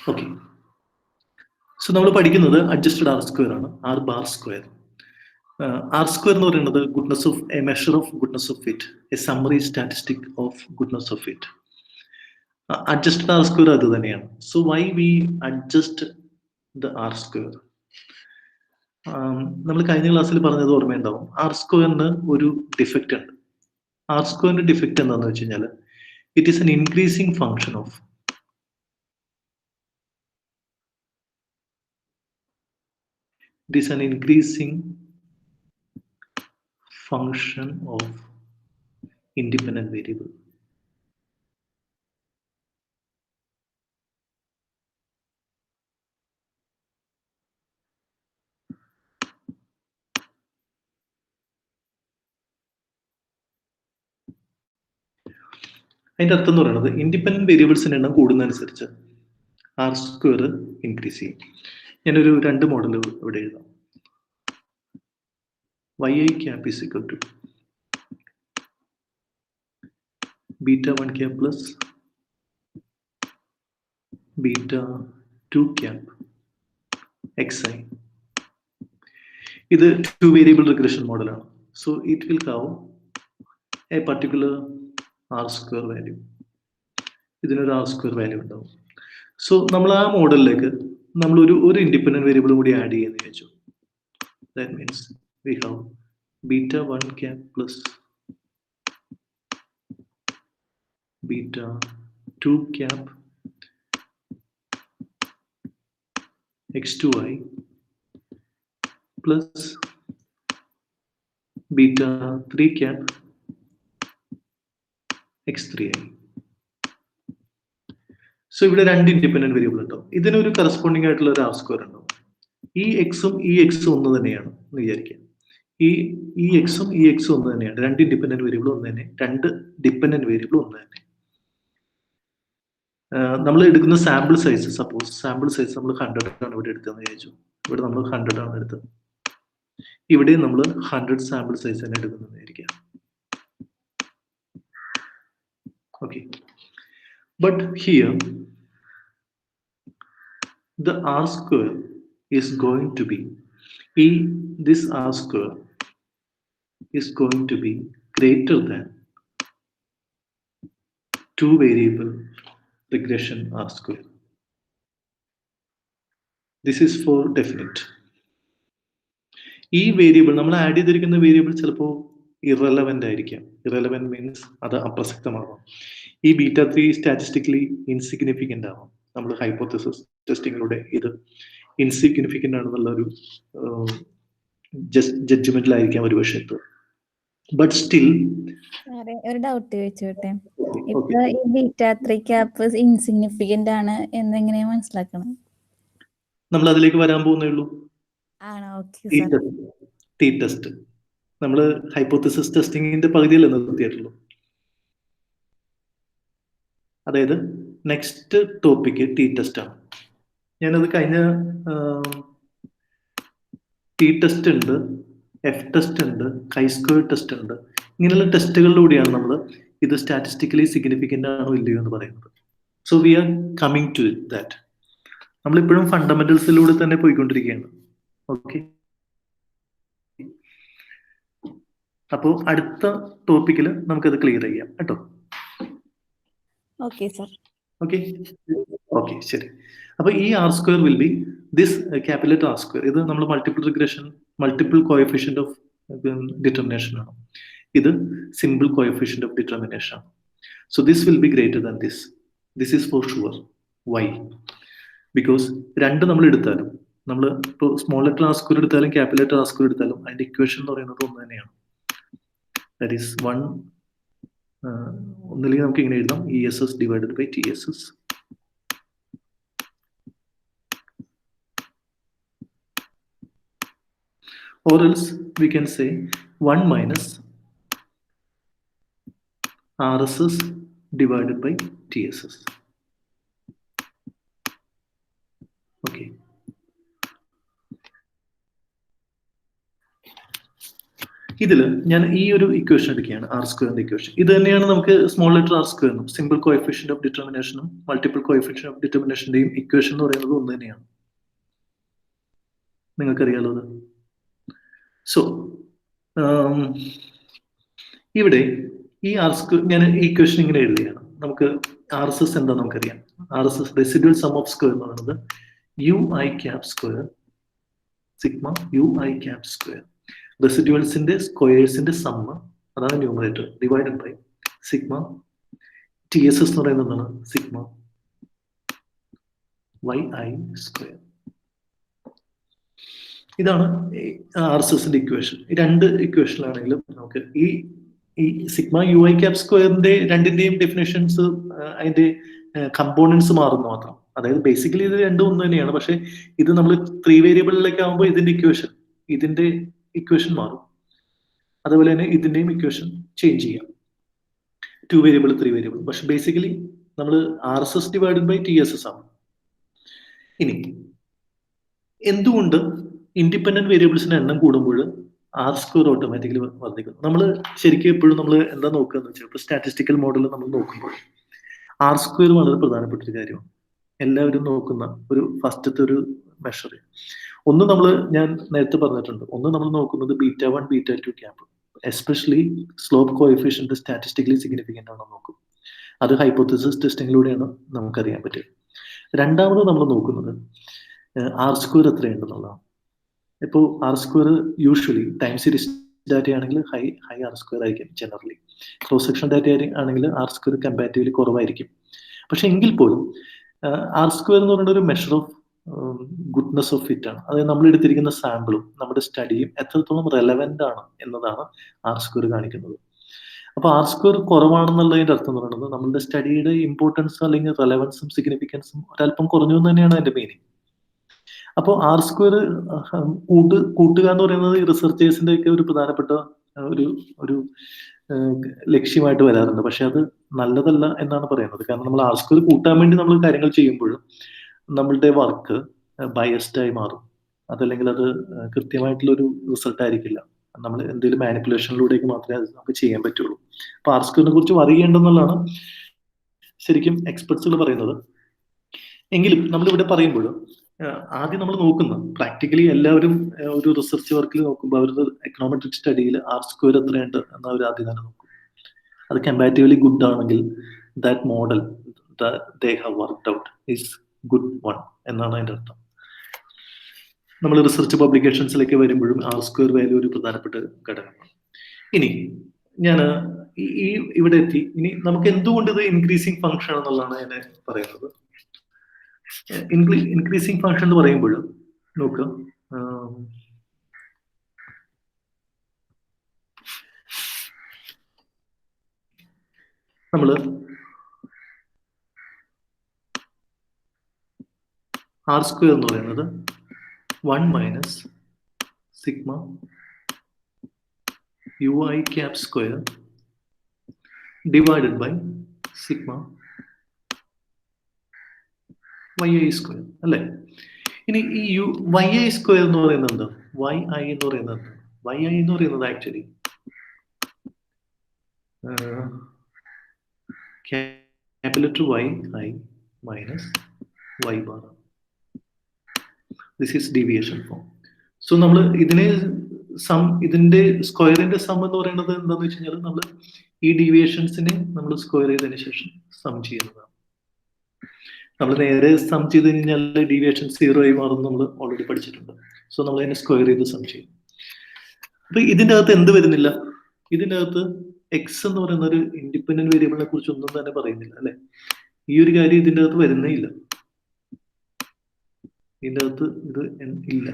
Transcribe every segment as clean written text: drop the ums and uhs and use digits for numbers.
Okay. So നമ്മൾ പഠിക്കുന്നത് adjusted R square ആണ്, R bar square. R square എന്ന് പറയുന്നത് goodness of a measure of goodness of fit, a summary statistic of goodness of fit. Adjusted R square അത് തന്നെയാണ്. So why we adjust the R square? നമ്മൾ കഴിഞ്ഞ ക്ലാസ്സിൽ പറഞ്ഞത് ഓർമ്മയുണ്ടാവും. R സ്ക്വയറിന് ഒരു ഡിഫക്റ്റ് ഉണ്ട്. ആർ സ്ക്വയറിന്റെ ഡിഫക്റ്റ് എന്താണെന്ന് വെച്ച് കഴിഞ്ഞാൽ it is N increasing function of independent variable. അതിൻ്റെ അർത്ഥം എന്ന് പറയുന്നത് ഇൻഡിപെൻഡന്റ് വേരിയബിൾസിന്റെ എണ്ണം കൂടുന്നതനുസരിച്ച് ആർ സ്ക്വയർ ഇൻക്രീസ് ചെയ്യും. ഞാനൊരു 2 മോഡൽ ഇവിടെ എഴുതാം. yi cap is equal to beta 1 cap plus beta 2 cap xi. ഇത് 2 വേരിയബിൾ റിഗ്രഷൻ മോഡലാണ്. So it will have a particular R square value. ഇതിനൊരു ആർ സ്ക്വയർ വാല്യൂ ഉണ്ടാവും. സോ നമ്മൾ ആ മോഡലിലേക്ക് നമ്മൾ ഒരു ഇൻഡിപെൻഡന്റ് വേരിയബിൾ കൂടി ആഡ് ചെയ്യുന്ന വെച്ചു. That means we have beta 1 cap plus beta 2 cap x2i plus beta 3 cap x3i. So ഇവിടെ 2 ഇൻഡിപെൻഡന്റ് വേരിയബിൾ ഉണ്ടാവും. ഇതിനൊരു കറസ്പോണ്ടിങ് ആയിട്ടുള്ള ഒരു ആർ സ്ക്വയർ ഉണ്ടാവും. ഈ എക്സും ഈ എക്സും ഒന്ന് തന്നെയാണ് എന്ന് വിചാരിക്കുക. ഈ എക്സും ഈ എക്സും ഒന്ന് തന്നെയാണ്. 2 ഇൻഡിപെൻഡന്റ് വേരിയബിൾ ഒന്ന് തന്നെ, 2 ഡിപെൻഡന്റ് വേരിയബിൾ ഒന്ന് തന്നെ. നമ്മൾ എടുക്കുന്ന sample size, suppose sample size നമ്മൾ 100 ആണ് ഇവിടെ എടുത്തതെന്ന് വിചാരിച്ചു. ഇവിടെ നമ്മൾ 100 ആണ് എടുത്തത്. ഇവിടെ നമ്മൾ 100 സാമ്പിൾ സൈസ് തന്നെ എടുക്കുന്നതെന്ന് വിചാരിക്കുക. Okay, but here the r square is going to be this r square is going to be greater than 2 variable regression r square. This is for definite. ഈ വേരിയബിൾ നമ്മൾ ആഡ് ചെയ്തിരിക്കുന്ന variable ചിലപ്പോൾ irrelevant ആയിരിക്കാം. Irrelevant means അത് അപ്രസക്തമാവാം. ഈ beta 3 statistically insignificant ആവാം. നമ്മൾ hypothesis ടെസ്റ്റിങ്ങിലൂടെ ഇത് ഇൻസിഗ്നിഫിക്കന്റ് ആണെന്നുള്ള ഒരു ജഡ്ജ്മെന്റിലായിരിക്കാം ഒരു പക്ഷേ. ബട്ട് സ്റ്റിൽ ഒരു ഡൗട്ട് ചോദിച്ചോട്ടെ. ഇപ്പൊ ഈ ബീറ്റ 3 ക്യാപ്പ് ഇൻസിഗ്നിഫിക്കന്റ് ആണ് എന്നെങ്ങനെയാ മനസ്സിലാക്കണം? നമ്മൾ അതിലേക്ക് വരാൻ പോകുന്നേ ഉള്ളൂ. ആണോ? Okay sir. ടി ടെസ്റ്റ് നമ്മൾ ഹൈപ്പോത്തസിസ് ടെസ്റ്റിംഗിന്റെ പകുതിയല്ലേ നിർത്തിയിട്ടുള്ളൂ. അതായത് നെക്സ്റ്റ് ടോപ്പിക് ടി ടെസ്റ്റ് ആണ്. ഞാനത് കഴിഞ്ഞ ടി ടെസ്റ്റ് ഉണ്ട്, എഫ് ടെസ്റ്റ് ഉണ്ട്, കൈ സ്ക്വയർ ടെസ്റ്റ് ഉണ്ട്. ഇങ്ങനെയുള്ള ടെസ്റ്റുകളിലൂടെയാണ് നമ്മൾ ഇത് സ്റ്റാറ്റിസ്റ്റിക്കലി സിഗ്നിഫിക്കന്റ് ആണോ ഇല്ലയോ എന്ന് പറയുന്നത്. So we are coming to that. നമ്മളിപ്പോഴും ഫണ്ടമെന്റൽസിലൂടെ തന്നെ പോയിക്കൊണ്ടിരിക്കുകയാണ്. ഓക്കെ, അപ്പോൾ അടുത്ത ടോപ്പിക്കിൽ നമുക്കത് ക്ലിയർ ചെയ്യാം കേട്ടോ. Okay sir. ഓക്കെ ഓക്കെ, ശരി. അപ്പൊ ഈ R square will be this capital R square. ഇത് നമ്മൾ multiple regression, multiple coefficient of determination ആണ്. ഇത് സിമ്പിൾ കോഎഫിഷ്യന്റ് ഓഫ് ഡിറ്റർമിനേഷൻ ആണ്. So this will be greater than this. This is for sure. Why? Because രണ്ട് നമ്മൾ എടുത്താലും, നമ്മൾ ഇപ്പോൾ സ്മോൾ ലെറ്റർ ആർ സ്ക്വയർ എടുത്താലും ക്യാപിറ്റൽ ലെറ്റർ ആർ സ്ക്വയർ എടുത്താലും അതിന്റെ ഇക്വേഷൻ എന്ന് പറയുന്നത് ഒന്ന് തന്നെയാണ്. That is one. ഒന്നില്ലെങ്കിൽ നമുക്ക് ഇങ്ങനെ എഴുതാം, E S S divided by T S S. Or else we can say 1 minus RSS divided by TSS. Okay. ഇതിൽ ഞാൻ ഈ ഒരു ഇക്വേഷൻ എടുക്കുകയാണ്, ആർ സ്ക്വയറിന്റെ ഇക്വേഷൻ. ഇത് തന്നെയാണ് നമുക്ക് സ്മോൾ ലെറ്റർ ആർ സ്ക്വയറിനും സിമ്പിൾ കോഎഫിഷ്യന്റ് ഓഫ് ഡിറ്റർമിനേഷനും മൾട്ടിപ്പിൾ കോഎഫിഷ്യന്റ് ഓഫ് ഡിറ്റർമിനേഷന്റെയും ഇക്വേഷൻ എന്ന് പറയുന്നത് ഒന്ന് തന്നെയാണ്. നിങ്ങൾക്കറിയാലോ അത്. സോ ഇവിടെ ഈ ആർ സ്ക്വയർ ഞാൻ ഈ ഇക്വേഷൻ ഇങ്ങനെ എഴുതുകയാണ്. നമുക്ക് ആർ എസ് എസ് എന്താ നമുക്കറിയാം. R S S residual sum of square എന്ന് പറയുന്നത് U I cap square sigma U I cap square. റെസിഡ്യൂവൽസിന്റെ സ്ക്വയേഴ്സിന്റെ സമ്മ, അതാണ് numerator, divided by sigma T S S എന്ന് പറയുന്നത് എന്താണ്, സിഗ്മ വൈ ഐ സ്ക്വയർ. ഇതാണ് ആർ എസ് എസിന്റെ ഇക്വേഷൻ. ഈ രണ്ട് ഇക്വേഷനിലാണെങ്കിലും നമുക്ക് ഈ സിഗ്മ യു ഐ ക്യാപ് സ്ക്വയറിന്റെ രണ്ടിന്റെയും ഡെഫിനേഷൻസ് അതിന്റെ കമ്പോണൻസ് മാറുന്നു മാത്രം. അതായത് ബേസിക്കലി ഇത് രണ്ടും ഒന്ന് തന്നെയാണ്. പക്ഷെ ഇത് നമ്മൾ 3 വേരിയബിളിലേക്ക് ആകുമ്പോൾ ഇതിന്റെ ഇക്വേഷൻ മാറും. അതുപോലെ തന്നെ ഇതിന്റെയും ഇക്വേഷൻ ചേഞ്ച് ചെയ്യാം, 2 വേരിയബിൾ 3 വേരിയബിൾ. പക്ഷെ ബേസിക്കലി നമ്മൾ R S S divided by T S S ആണ്. ഇനി എന്തുകൊണ്ട് ഇൻഡിപെൻഡന്റ് വേരിയബിൾസിന്റെ എണ്ണം കൂടുമ്പോൾ ആർ സ്ക്വയർ ഓട്ടോമാറ്റിക്കലി വർദ്ധിക്കുന്നു? നമ്മൾ ശരിക്കും എപ്പോഴും നമ്മൾ എന്താ നോക്കുക എന്ന് വെച്ചാൽ, ഇപ്പോൾ സ്റ്റാറ്റിസ്റ്റിക്കൽ മോഡൽ നമ്മൾ നോക്കുമ്പോൾ ആർ സ്ക്വയർ വളരെ പ്രധാനപ്പെട്ട ഒരു കാര്യമാണ്. എല്ലാവരും നോക്കുന്ന ഒരു ഫസ്റ്റത്തെ ഒരു മെഷർ. ഒന്ന് ഞാൻ നേരത്തെ പറഞ്ഞിട്ടുണ്ട്, ഒന്ന് നമ്മൾ നോക്കുന്നത് β1 β2 cap, especially slope coefficient statistically significant ആണോ നോക്കും. അത് ഹൈപ്പോത്തസിസ് ടെസ്റ്റിങ്ങിലൂടെയാണ് നമുക്കറിയാൻ പറ്റുക. രണ്ടാമത് നമ്മൾ നോക്കുന്നത് ആർ സ്ക്വയർ എത്രയുണ്ടെന്നുള്ളതാണ്. ഇപ്പോൾ R square usually time series data ആണെങ്കിൽ ഹൈ ആർ സ്ക്വയർ ആയിരിക്കും ജനറലി. ക്രോസ് സെക്ഷൻ ഡാറ്റ ആണെങ്കിൽ ആർ സ്ക്വയർ കമ്പാരിറ്റീവ്ലി കുറവായിരിക്കും. പക്ഷെ എങ്കിൽ പോലും ആർ സ്ക്വയർ എന്ന് പറയുന്ന ഒരു measure of goodness of fit ആണ്. അതായത് നമ്മൾ എടുത്തിരിക്കുന്ന സാമ്പിളും നമ്മുടെ സ്റ്റഡിയും എത്രത്തോളം റെലവെന്റ് ആണ് എന്നതാണ് ആർ സ്ക്വയർ കാണിക്കുന്നത്. അപ്പൊ ആർ സ്ക്വയർ കുറവാണെന്നുള്ളതിന്റെ അർത്ഥം എന്ന് പറയുന്നത് നമ്മുടെ സ്റ്റഡിയുടെ ഇമ്പോർട്ടൻസ് അല്ലെങ്കിൽ റെലവൻസും സിഗ്നിഫിക്കൻസും ഒരല്പം കുറഞ്ഞു എന്ന് തന്നെയാണ് അതിന്റെ മീനിങ്. അപ്പോൾ ആർ സ്ക്വയർ കൂട്ടുക എന്ന് പറയുന്നത് റിസർച്ചേഴ്സിന്റെ ഒക്കെ ഒരു പ്രധാനപ്പെട്ട ഒരു ലക്ഷ്യമായിട്ട് വരാറുണ്ട്. പക്ഷെ അത് നല്ലതല്ല എന്നാണ് പറയുന്നത്. കാരണം നമ്മൾ ആർ സ്ക്വയർ കൂട്ടാൻ വേണ്ടി നമ്മൾ കാര്യങ്ങൾ ചെയ്യുമ്പോഴും നമ്മളുടെ വർക്ക് ബയസ്ഡ് ആയി മാറും. അതല്ലെങ്കിൽ അത് കൃത്യമായിട്ടുള്ള ഒരു റിസൾട്ട് ആയിരിക്കില്ല. നമ്മൾ എന്തെങ്കിലും മാനിപ്പുലേഷനിലൂടെയൊക്കെ മാത്രമേ അത് നമുക്ക് ചെയ്യാൻ പറ്റുള്ളൂ. അപ്പൊ ആർ സ്ക്വയറിനെ കുറിച്ച് അറിയേണ്ടെന്നുള്ളതാണ് ശരിക്കും എക്സ്പെർട്സുകൾ പറയുന്നത്. എങ്കിലും നമ്മളിവിടെ പറയുമ്പോൾ ആദ്യം നമ്മൾ നോക്കുന്ന പ്രാക്ടിക്കലി എല്ലാവരും ഒരു റിസർച്ച് വർക്കിൽ നോക്കുമ്പോൾ അവരുടെ എക്കണോമെട്രിക് സ്റ്റഡിയിൽ ആർ സ്ക്വയർ എത്രയുണ്ട് എന്ന് അവർ ആദ്യം തന്നെ നോക്കും. അത് കമ്പാരിറ്റീവ്ലി ഗുഡ് ആണെങ്കിൽ that model they have worked out is good one എന്നാണ് അതിന്റെ അർത്ഥം. നമ്മൾ റിസർച്ച് പബ്ലിക്കേഷൻസിലേക്ക് വരുമ്പോഴും ആർ സ്ക്വയർ വാല്യൂ ഒരു പ്രധാനപ്പെട്ട ഘടകമാണ്. ഇനി ഞാൻ ഇവിടെ എത്തി. ഇനി നമുക്ക് എന്തുകൊണ്ട് ഇത് ഇൻക്രീസിങ് ഫംഗ്ഷൻ എന്നുള്ളതാണ് ഞാൻ പറയുന്നത്. ഇൻക്രീസിങ് ഫംഗ്ഷൻ എന്ന് പറയുമ്പോൾ നോക്കുക, നമ്മള് ആർ സ്ക്വയർ എന്ന് പറയുന്നത് 1 minus sigma U I cap square divided by sigma Y I square അല്ലേ. ഇനി ഈ വൈ ഐ സ്ക്വയർ എന്ന് പറയുന്നത് എന്താ, വൈ ഐ എന്ന് പറയുന്നത് എന്താ? വൈ ഐ എന്ന് പറയുന്നത് actually capital Y I minus Y bar. This is deviation form. സോ നമ്മൾ ഇതിന്റെ സ്ക്വയറിന്റെ സം എന്ന് പറയുന്നത് എന്താന്ന് വെച്ച് കഴിഞ്ഞാൽ നമ്മൾ ഈ ഡീവിയേഷൻസിനെ നമ്മൾ സ്ക്വയർ ചെയ്തതിനു ശേഷം സം ചെയ്യുന്നതാണ്. നമ്മൾ നേരെ സം ചെയ്ത് കഴിഞ്ഞാൽ ഡീവിയേഷൻ 0 ആയി മാറും നമ്മൾ ഓൾറെഡി പഠിച്ചിട്ടുണ്ട്. സോ നമ്മൾ അതിനെ സ്ക്വയർ ചെയ്ത് സം ചെയ്യും. അപ്പൊ ഇതിന്റെ അകത്ത് എന്ത് വരുന്നില്ല, ഇതിന്റെ അകത്ത് എക്സ് എന്ന് പറയുന്ന ഒരു ഇൻഡിപെൻഡന്റ് വേരിയബിളിനെ കുറിച്ച് ഒന്നും തന്നെ പറയുന്നില്ല അല്ലെ. ഈ ഒരു കാര്യം ഇതിന്റെ അകത്ത് വരുന്നേ ഇല്ല. ഇതിന്റെ അകത്ത് ഇത് ഇല്ല.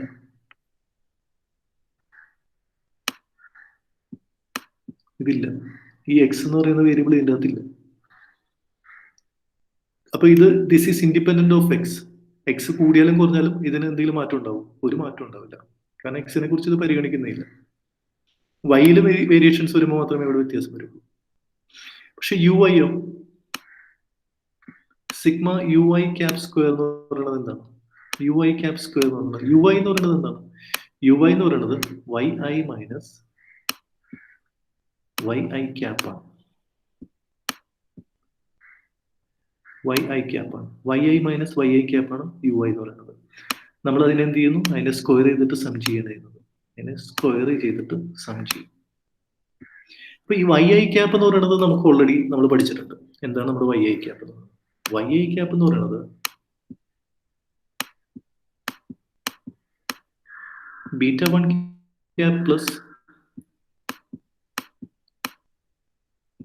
ഇതില്ല. ഈ എക്സ് എന്ന് പറയുന്ന വേരിയബിൾ ഇതിന്റെ അകത്തില്ല. അപ്പൊ this is independent of X. X കൂടിയാലും കുറഞ്ഞാലും ഇതിന് എന്തെങ്കിലും മാറ്റം ഉണ്ടാവും? ഒരു മാറ്റം ഉണ്ടാവില്ല. കാരണം എക്സിനെ കുറിച്ച് ഇത് പരിഗണിക്കുന്നില്ല. വൈയില് വേരിയേഷൻസ് വരുമ്പോൾ മാത്രമേ ഇവിടെ വ്യത്യാസം വരുള്ളൂ. പക്ഷെ യു ഐയോ sigma U I cap square എന്ന് പറയുന്നത് എന്താണ്? യു ഐ ക്യാപ് സ്ക്വയർ എന്ന് പറയുന്നത് യു ഐ എന്ന് പറയുന്നത് എന്താണ്? യു ഐ എന്ന് പറയുന്നത് Y I minus yi cap ആണ്. yi cap ആണ്. yi മൈനസ് yi cap ആണ് ui എന്ന് പറയുന്നത്. നമ്മൾ അതിനെ എന്ത് ചെയ്യുന്നു? അതിനെ സ്ക്വയർ ചെയ്തിട്ട് സം ചെയ്യുന്നത്. അതിനെ സ്ക്വയർ ചെയ്തിട്ട് സം ചെയ്യും. അപ്പൊ ഈ yi cap എന്ന് പറയുന്നത് നമുക്ക് ഓൾറെഡി നമ്മൾ പഠിച്ചിട്ടുണ്ട്. എന്താണ് നമ്മുടെ yi cap എന്ന് പറയുന്നത്? yi cap എന്ന് പറയുന്നത് beta 1 cap plus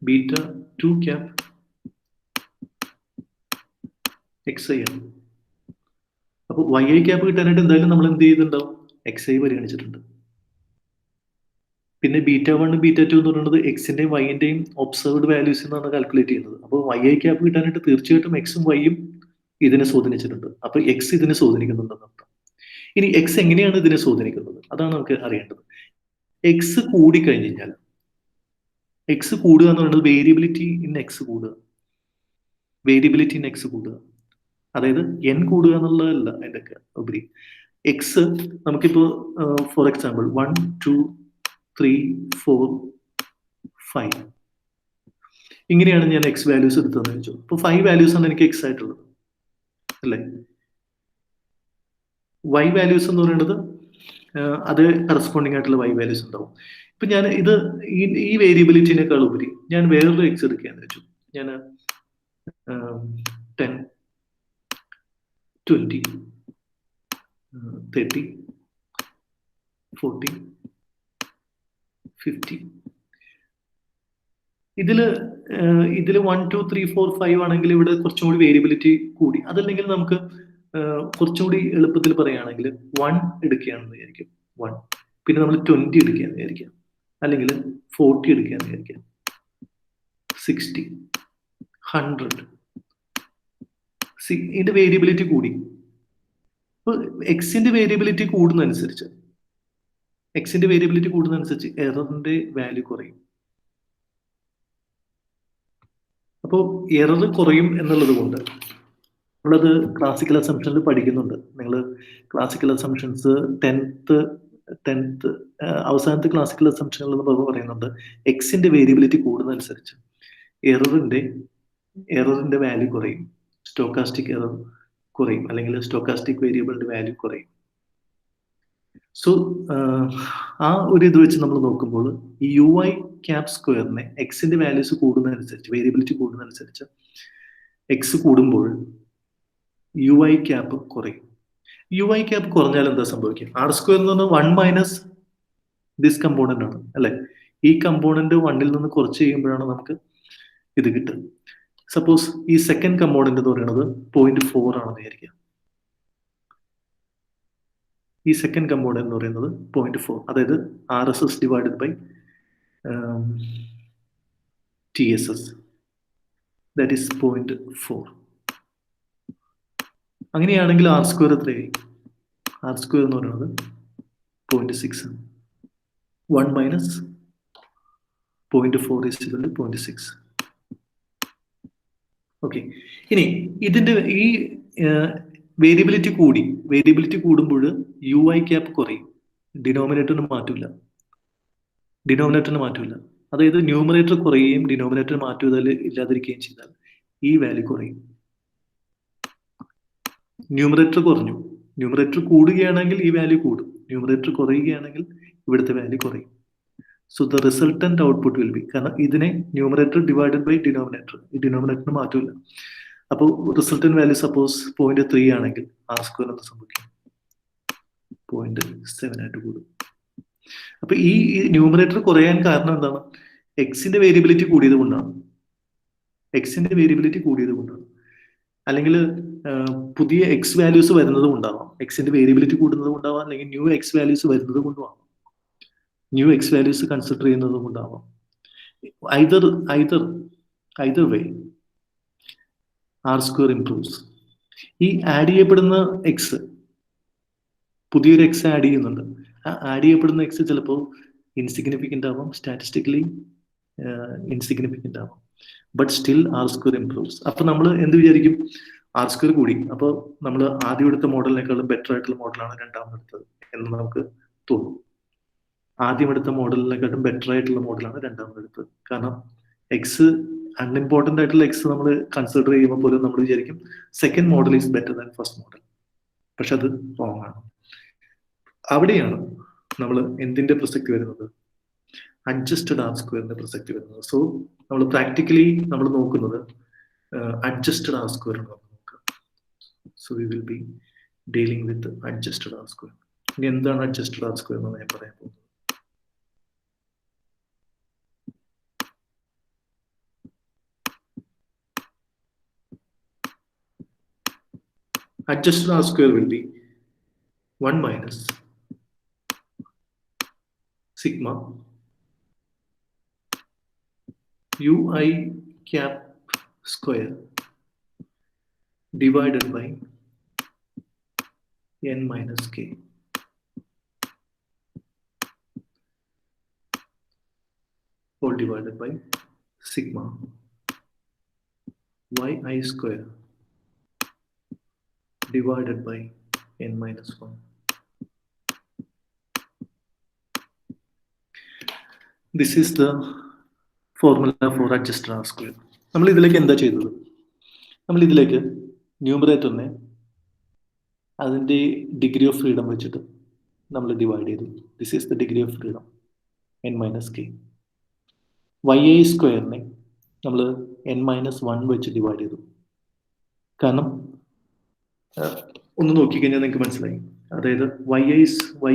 beta 2 cap xi ആണ്. അപ്പൊ yi cap കിട്ടാനായിട്ട് എന്തായാലും നമ്മൾ എന്ത് ചെയ്തിട്ടുണ്ടാവും? xi പരിഗണിച്ചിട്ടുണ്ട്. പിന്നെ ബീറ്റ 1 ബീറ്റ 2 എന്ന് പറയുന്നത് എക്സിന്റെയും വൈന്റെയും ഒബ്സർവ്ഡ് വാല്യൂസ് എന്നാണ് കാൽക്കുലേറ്റ് ചെയ്യുന്നത്. അപ്പോൾ yi cap കിട്ടാനായിട്ട് തീർച്ചയായിട്ടും എക്സും വൈയും ഇതിനെ സ്വാധീനിച്ചിട്ടുണ്ട്. അപ്പൊ എക്സ് ഇതിനെ സ്വാധീനിക്കുന്നുണ്ടെന്ന് അർത്ഥം. ഇനി എക്സ് എങ്ങനെയാണ് ഇതിനെ സ്വാധീനിക്കുന്നത്? അതാണ് നമുക്ക് അറിയേണ്ടത്. എക്സ് കൂടിക്കഴിഞ്ഞ് കഴിഞ്ഞാൽ, എക്സ് കൂടുക എന്ന് പറയുന്നത് വേരിയബിലിറ്റി ഇൻ എക്സ് കൂടുക, വേരിയബിലിറ്റി ഇൻ എക്സ് കൂടുക. അതായത് എൻ കൂടുക എന്നുള്ളതല്ല അതിൻ്റെ ഒക്കെ ഉപരി. എക്സ് നമുക്കിപ്പോ ഫോർ എക്സാമ്പിൾ 1 2 3 4 5 ഇങ്ങനെയാണ് ഞാൻ എക്സ് വാല്യൂസ് എടുത്തതെന്ന് വെച്ചു. ഇപ്പൊ 5 വാല്യൂസ് ആണ് എനിക്ക് എക്സ് ആയിട്ടുള്ളത് അല്ലേ? വൈ വാല്യൂസ് എന്ന് പറയുന്നത് അത് കറസ്പോണ്ടിങ് ആയിട്ടുള്ള വൈ വാല്യൂസ് ഉണ്ടാവും. ഇപ്പൊ ഞാൻ ഇത് ഈ വേരിയബിലിറ്റിനേക്കാൾ ഉപരി ഞാൻ വേറൊരു എക്സ് എടുക്കുകയെന്ന് വെച്ചു. ഞാൻ 10 20 30 40 50 ഇതില് 1 2 3 4 5 ആണെങ്കിൽ ഇവിടെ കുറച്ചും കൂടി വേരിയബിലിറ്റി കൂടി. അതല്ലെങ്കിൽ നമുക്ക് കുറച്ചുകൂടി എളുപ്പത്തിൽ പറയുകയാണെങ്കിൽ 1 എടുക്കുകയാണെന്ന് വിചാരിക്കും, 1. പിന്നെ നമ്മൾ 20 എടുക്കുകയെന്ന് വിചാരിക്കാം, അല്ലെങ്കിൽ 40 എടുക്കുകയെന്ന് വിചാരിക്കാം, 60 100. ഇതിന്റെ വേരിയബിലിറ്റി കൂടി. ഇപ്പൊ എക്സിന്റെ വേരിയബിലിറ്റി കൂടുന്നതനുസരിച്ച് എററിന്റെ വാല്യൂ കുറയും. അപ്പോൾ എറർ കുറയും എന്നുള്ളത് കൊണ്ട് നമ്മളത് ക്ലാസിക്കൽ അസംഷനിൽ പഠിക്കുന്നുണ്ട്. നിങ്ങൾ ക്ലാസിക്കൽ അസംഷൻസ് 10th അവസാനത്തെ ക്ലാസിക്കൽ അസംഷനുകൾ എന്ന് പറയുന്നുണ്ട്. എക്സിന്റെ വേരിയബിലിറ്റി കൂടുന്നതനുസരിച്ച് എററിന്റെ വാല്യൂ കുറയും, സ്റ്റോക്കാസ്റ്റിക് എറർ കുറയും, അല്ലെങ്കിൽ സ്റ്റോക്കാസ്റ്റിക് വേരിയബിളിന്റെ വാല്യൂ കുറയും. സോ ആ ഒരു ഇത് വെച്ച് നമ്മൾ നോക്കുമ്പോൾ ഈ ui cap സ്ക്വയറിനെ എക്സിന്റെ വാല്യൂസ് കൂടുന്നതനുസരിച്ച്, വേരിയബിലിറ്റി കൂടുന്നതനുസരിച്ച് എക്സ് കൂടുമ്പോൾ ui cap കുറയും. ui cap കുറഞ്ഞാൽ എന്താ സംഭവിക്കുക? ആർ സ്ക്വയർ എന്ന് പറഞ്ഞാൽ 1 മൈനസ് ദിസ് കമ്പോണന്റ് ആണ് അല്ലെ? ഈ കമ്പോണന്റ് 1-ൽ നിന്ന് കുറച്ച് ചെയ്യുമ്പോഴാണ് നമുക്ക് ഇത് കിട്ടുക. സപ്പോസ് ഈ സെക്കൻഡ് കമ്പോണന്റ് എന്ന് പറയുന്നത് 0.4 ആണെന്ന് വിചാരിക്കുക. ഈ സെക്കൻഡ് കമ്പോണന്റ് എന്ന് പറയുന്നത് 0.4, അതായത് RSS divided by TSS, that is 0.4. അങ്ങനെയാണെങ്കിൽ ആർ സ്ക്വയർ എത്രയായി? ആർ സ്ക്വയർ എന്ന് പറയുന്നത് 0.6 ആണ്. 1 minus 0.4 is equal to 0.6. Okay. ഇനി ഇതിന്റെ ഈ വേരിയബിലിറ്റി കൂടുമ്പോൾ ui cap കുറയും, ഡിനോമിനേറ്ററിന് മാറ്റില്ല. അതായത് ന്യൂമറേറ്റർ കുറയുകയും ഡിനോമിനേറ്റർ മാറ്റുക ഇല്ലാതിരിക്കുകയും ചെയ്താൽ ഈ വാല്യൂ കുറയും. ന്യൂമറേറ്റർ കുറഞ്ഞു, ന്യൂമറേറ്റർ കൂടുകയാണെങ്കിൽ ഈ വാല്യൂ കൂടും, ന്യൂമറേറ്റർ കുറയുകയാണെങ്കിൽ ഇവിടുത്തെ വാല്യൂ കുറയും. So the resultant output will be, കാരണം ഇതിനെ ന്യൂമറേറ്റർ ഡിവൈഡഡ് ബൈ ഡിനോമിനേറ്റർ, ഈ ഡിനോമിനേറ്ററിന് മാറ്റില്ല. അപ്പോൾ റിസൾട്ടന്റ് വാല്യൂ സപ്പോസ് 0.3 ആണെങ്കിൽ ആർ സ്ക്വയർ എന്ത് സംഭവിക്കും? 0.7 ആയിട്ട് കൂടും. അപ്പൊ ഈ ന്യൂമറേറ്റർ കുറയാൻ കാരണം എന്താണ്? എക്സിന്റെ വേരിയബിലിറ്റി കൂടിയത് കൊണ്ടാണ്. അല്ലെങ്കിൽ പുതിയ എക്സ് വാല്യൂസ് വരുന്നത് കൊണ്ടാവാം, എക്സിന്റെ വേരിയബിലിറ്റി കൂടുന്നത് കൊണ്ടാവാം, അല്ലെങ്കിൽ ന്യൂ എക്സ് വാല്യൂസ് വരുന്നത് കൊണ്ടുമാവാം, ന്യൂ എക്സ് വാല്യൂസ് കൺസിഡർ ചെയ്യുന്നത് കൊണ്ടാവാം. Either way R square improves. ഈ ആഡ് ചെയ്യപ്പെടുന്ന എക്സ്, പുതിയൊരു എക്സ് ആഡ് ചെയ്യുന്നുണ്ട്. ആ ആഡ് ചെയ്യപ്പെടുന്ന എക്സ് ചിലപ്പോൾ ഇൻസിഗ്നിഫിക്കൻ്റ് ആവാം, സ്റ്റാറ്റിസ്റ്റിക്കലി ഇൻസിഗ്നിഫിക്കൻ്റ് ആവാം, but still R square improves. അപ്പൊ നമ്മൾ എന്ത് വിചാരിക്കും? ആർ സ്ക്വയർ കൂടി, അപ്പോൾ നമ്മൾ ആദ്യം എടുത്ത മോഡലിനേക്കാളും ബെറ്റർ ആയിട്ടുള്ള മോഡലാണ് രണ്ടാമതെടുത്തത് എന്ന് നമുക്ക് തോന്നും. ആദ്യം എടുത്ത മോഡലിനെക്കാട്ടും ബെറ്റർ ആയിട്ടുള്ള മോഡലാണ് രണ്ടാമത് എടുത്തത്. കാരണം എക്സ് അൺഇമ്പോർട്ടൻ്റ് ആയിട്ടുള്ള എക്സ് നമ്മൾ കൺസിഡർ ചെയ്യുമ്പോൾ പോലും നമ്മൾ വിചാരിക്കും second model is better than first model. പക്ഷെ അത് റോങ് ആണ്. അവിടെയാണ് നമ്മൾ എന്തിന്റെ പ്രസക്തി വരുന്നത്? അഡ്ജസ്റ്റഡ് ആർ സ്ക്വയറിന്റെ പ്രസക്തി വരുന്നത്. സോ നമ്മൾ പ്രാക്ടിക്കലി നമ്മൾ നോക്കുന്നത് അഡ്ജസ്റ്റഡ് ആർ സ്ക്വയർ ആണ് നോക്കുക. So we will be dealing with adjusted R square. ഇനി എന്താണ് അഡ്ജസ്റ്റഡ് ആർ സ്ക്വയർ എന്ന് ഞാൻ പറയാൻ പോകുന്നത്. Adjusted R square will be 1 minus sigma ui cap square divided by n minus k. All divided by sigma yi square divided by n minus 1. This is the formula for adjusted R square. നമ്മൾ ഇതിലേക്ക് എന്താ ചെയ്തത്? നമ്മൾ ഇതിലേക്ക് ന്യൂമറേറ്ററിനെ അതിൻ്റെ degree of freedom വെച്ചിട്ട് നമ്മൾ divide ചെയ്തു. This is the degree of freedom n minus K. yi സ്ക്വയറിനെ നമ്മൾ n മൈനസ് 1 വെച്ച് ഡിവൈഡ് ചെയ്തു. കാരണം ഒന്ന് നോക്കിക്കഴിഞ്ഞാൽ നിങ്ങൾക്ക് മനസ്സിലായി. അതായത്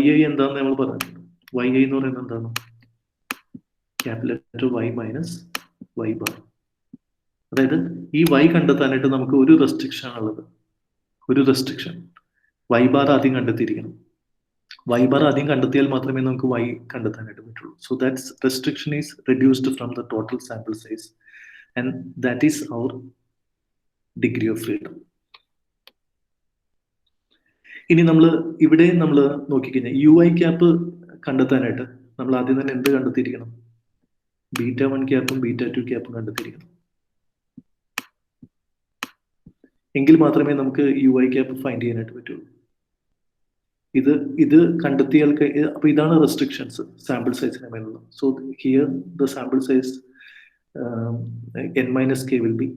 yi എന്താന്ന് നമ്മൾ പറഞ്ഞിട്ടുണ്ട്. yi എന്ന് പറയുന്നത് എന്താണ്? Capital y minus y bar. അതായത് ഈ y കണ്ടെത്താനായിട്ട് നമുക്ക് ഒരു റെസ്ട്രിക്ഷൻ ആണുള്ളത്. ഒരു റെസ്ട്രിക്ഷൻ y ബാർ ആദ്യം കണ്ടെത്തിയിരിക്കണം. y ബാർ ആദ്യം കണ്ടെത്തിയാൽ മാത്രമേ നമുക്ക് y കണ്ടെത്താനായിട്ട് പറ്റുള്ളൂ. So that restriction is reduced from the total sample size and that is our degree of freedom. ഇനി നമ്മൾ ഇവിടെ നമ്മൾ നോക്കിക്കഴിഞ്ഞാൽ ui ക്യാപ്പ് കണ്ടെത്താനായിട്ട് നമ്മൾ ആദ്യം തന്നെ എന്ത് കണ്ടെത്തിയിരിക്കണം? β1 ക്യാപ്പും β2 ക്യാപ്പും കണ്ടെത്തിയിരിക്കണം. എങ്കിൽ മാത്രമേ നമുക്ക് ui ക്യാപ്പ് ഫൈൻഡ് ചെയ്യാനായിട്ട് പറ്റുള്ളൂ. ഇത് കണ്ടെത്തിയാൽ അപ്പൊ ഇതാണ് റെസ്ട്രിക്ഷൻസ് സാമ്പിൾ സൈസിന് മേലുള്ള. So here the sample size n minus K will be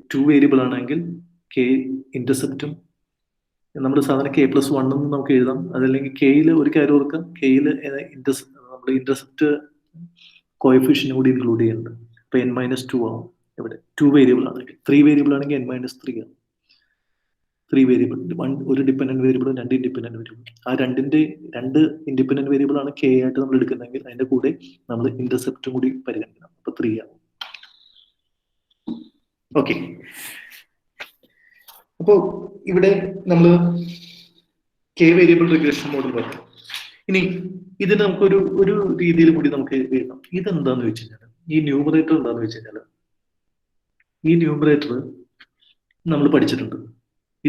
2 variable ആണെങ്കിൽ കെ ഇന്റർസെപ്റ്റും നമ്മൾ സാധാരണ കെ പ്ലസ് 1 എന്ന് നമുക്ക് എഴുതാം. അതല്ലെങ്കിൽ കെയിൽ ഒരു കാര്യം ഓർക്കാം, കെയിൽ നമ്മുടെ ഇന്റർസെപ്റ്റ് കോഎഫിഷ്യന്റ് കൂടി ഇൻക്ലൂഡ് ചെയ്യുന്നുണ്ട്. അപ്പൊ n മൈനസ് 2 ആവും. ഇവിടെ 2 വേരിയബിൾ ആണെങ്കിൽ, 3 വേരിയബിൾ ആണെങ്കിൽ n മൈനസ് 3 ആവും. 3 വേരിയബിൾ, ഒരു ഡിപെൻഡന്റ് വേരിയബിളും 2 ഇൻഡിപെൻഡന്റ് വേരിയബിൾ. ആ 2 ഇൻഡിപെൻഡന്റ് വേരിയബിൾ ആണ് കെ ആയിട്ട് നമ്മൾ എടുക്കുന്നതെങ്കിൽ അതിന്റെ കൂടെ നമ്മൾ ഇന്റർസെപ്റ്റും കൂടി പരിഗണിക്കണം. അപ്പൊ 3 ആവും. ഓക്കെ. അപ്പോ ഇവിടെ നമ്മൾ കെ വേരിയബിൾ റിഗ്രഷൻ മോഡൽ പറഞ്ഞു. ഇനി ഇത് നമുക്കൊരു രീതിയിൽ കൂടി നമുക്ക് എഴുതാം. ഇതെന്താന്ന് വെച്ച് കഴിഞ്ഞാൽ ഈ ന്യൂമറേറ്റർ എന്താന്ന് വെച്ച് കഴിഞ്ഞാൽ ഈ ന്യൂമറേറ്റർ നമ്മൾ പഠിച്ചിട്ടുണ്ട്.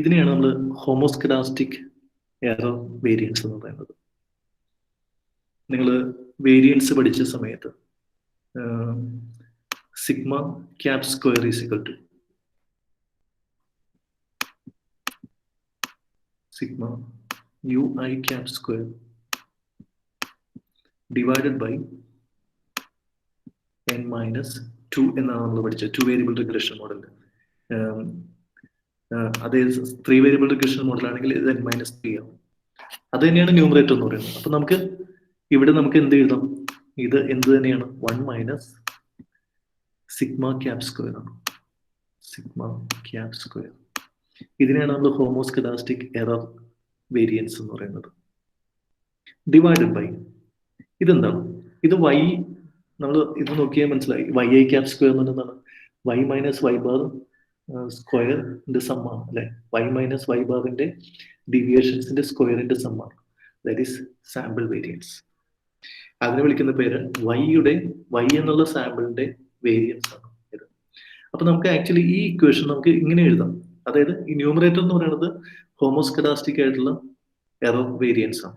ഇതിനെയാണ് നമ്മൾ ഹോമോസ്കഡാസ്റ്റിക് എറർ വേരിയൻസ് എന്ന് പറയുന്നത്. നിങ്ങൾ വേരിയൻസ് പഠിച്ച സമയത്ത് sigma cap square is equal to sigma ui cap square divided by n minus 2 എന്നാണ് നമ്മൾ പഠിച്ചത്. 2 വേരിയബിൾ റിഗ്രഷൻ മോഡൽ. അതേ 3 വേരിയബിൾ റിഗ്രഷൻ മോഡൽ ആണെങ്കിൽ ഇത് n മൈനസ് 3 ആവും. അത് തന്നെയാണ് ന്യൂമറേറ്റർ എന്ന് പറയുന്നത്. അപ്പൊ നമുക്ക് ഇവിടെ നമുക്ക് എന്ത് എഴുതാം? ഇത് എന്ത് തന്നെയാണ്? 1 മൈനസ് സിഗ്മ ക്യാപ് സ്ക്വയർ ആണ്. Sigma cap square. ഇതിനെയാണ് നമ്മൾ ഹോമോസ്കഡാസ്റ്റിക് എറർ വേരിയൻസ് എന്ന് പറയുന്നത്. ഡിവൈഡഡ് ബൈ ഇതെന്താണ്? ഇത് y, നമ്മൾ ഇത് നോക്കിയാൽ മനസ്സിലായി. yi ക്യാപ് സ്ക്വയർ എന്ന് പറയുന്നത് y മൈനസ് y ബാർ സ്ക്വയറിന്റെ സമ്മാണ് അല്ലെ. y മൈനസ് y ബാറിന്റെ ഡീവിയേഷൻസിന്റെ സ്ക്വയറിന്റെ സമ്മാണ്. That is sample variance. അതിനെ വിളിക്കുന്ന പേര് y എന്നുള്ള സാമ്പിളിന്റെ വേരിയൻസ് ആണ് ഇത്. അപ്പൊ നമുക്ക് ആക്ച്വലി ഈ ഇക്വേഷൻ നമുക്ക് ഇങ്ങനെ എഴുതാം. അതായത് ഈ ന്യൂമറേറ്റർ എന്ന് പറയുന്നത് ഹോമോസ്കഡാസ്റ്റിക് ആയിട്ടുള്ള എറർ വേരിയൻസ് ആണ്.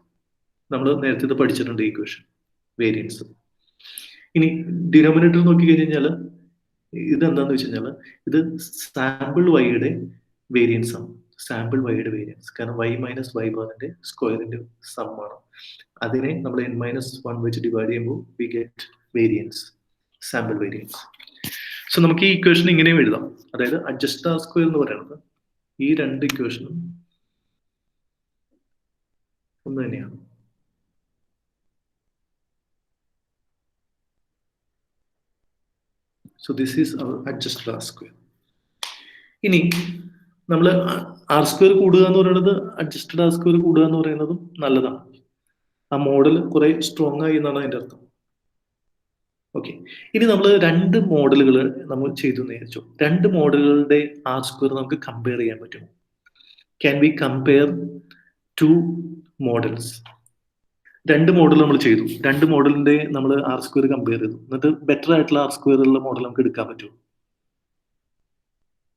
നമ്മൾ നേരത്തെ ഇത് പഠിച്ചിട്ടുണ്ട് ഈ ഇക്വേഷൻ വേരിയൻസ്. ഇനി ഡിനോമിനേറ്റർ നോക്കി കഴിഞ്ഞാൽ ഇതെന്താന്ന് വെച്ച് കഴിഞ്ഞാൽ ഇത് സാമ്പിൾ വൈയുടെ വേരിയൻസ് ആണ്. സാമ്പിൾ വൈയുടെ വേരിയൻസ്. കാരണം y മൈനസ് y ബാറിന്റെ സ്ക്വയറിന്റെ സമ്മാണ് അതിനെ നമ്മൾ n-1 വെച്ച് ഡിവൈഡ് ചെയ്യുമ്പോൾ we get variance, sample variance. So നമുക്ക് ഈ ഇക്വേഷൻ ഇങ്ങനെയും എഴുതാം. അതായത് അഡ്ജസ്റ്റ് ആർ സ്ക്വയർ എന്ന് പറയുന്നത് ഈ രണ്ട് ഇക്വേഷനും ഒന്ന് തന്നെയാണ്. So this is our adjusted R square. ഇനി നമ്മൾ ആർ സ്ക്വയർ കൂടുക എന്ന് പറയുന്നത് അഡ്ജസ്റ്റഡ് ആർ സ്ക്വയർ കൂടുക എന്ന് പറയുന്നതും നല്ലതാണ്. ആ മോഡൽ കുറെ സ്ട്രോങ് ആയി എന്നാണ് അതിന്റെ അർത്ഥം. ഓക്കെ, ഇനി നമ്മൾ രണ്ട് മോഡലുകൾ നമ്മൾ ചെയ്തു എന്ന് വിചാരിച്ചു. രണ്ട് മോഡലുകളുടെ ആർ സ്ക്വയർ നമുക്ക് കമ്പയർ ചെയ്യാൻ പറ്റുമോ? Can we compare two models? രണ്ട് മോഡൽ നമ്മൾ ചെയ്തു, രണ്ട് മോഡലിന്റെ നമ്മൾ ആർ സ്ക്വയർ കമ്പയർ ചെയ്തു, എന്നിട്ട് ബെറ്റർ ആയിട്ടുള്ള ആർ സ്ക്വയർ ഉള്ള മോഡൽ നമുക്ക് എടുക്കാൻ പറ്റുമോ?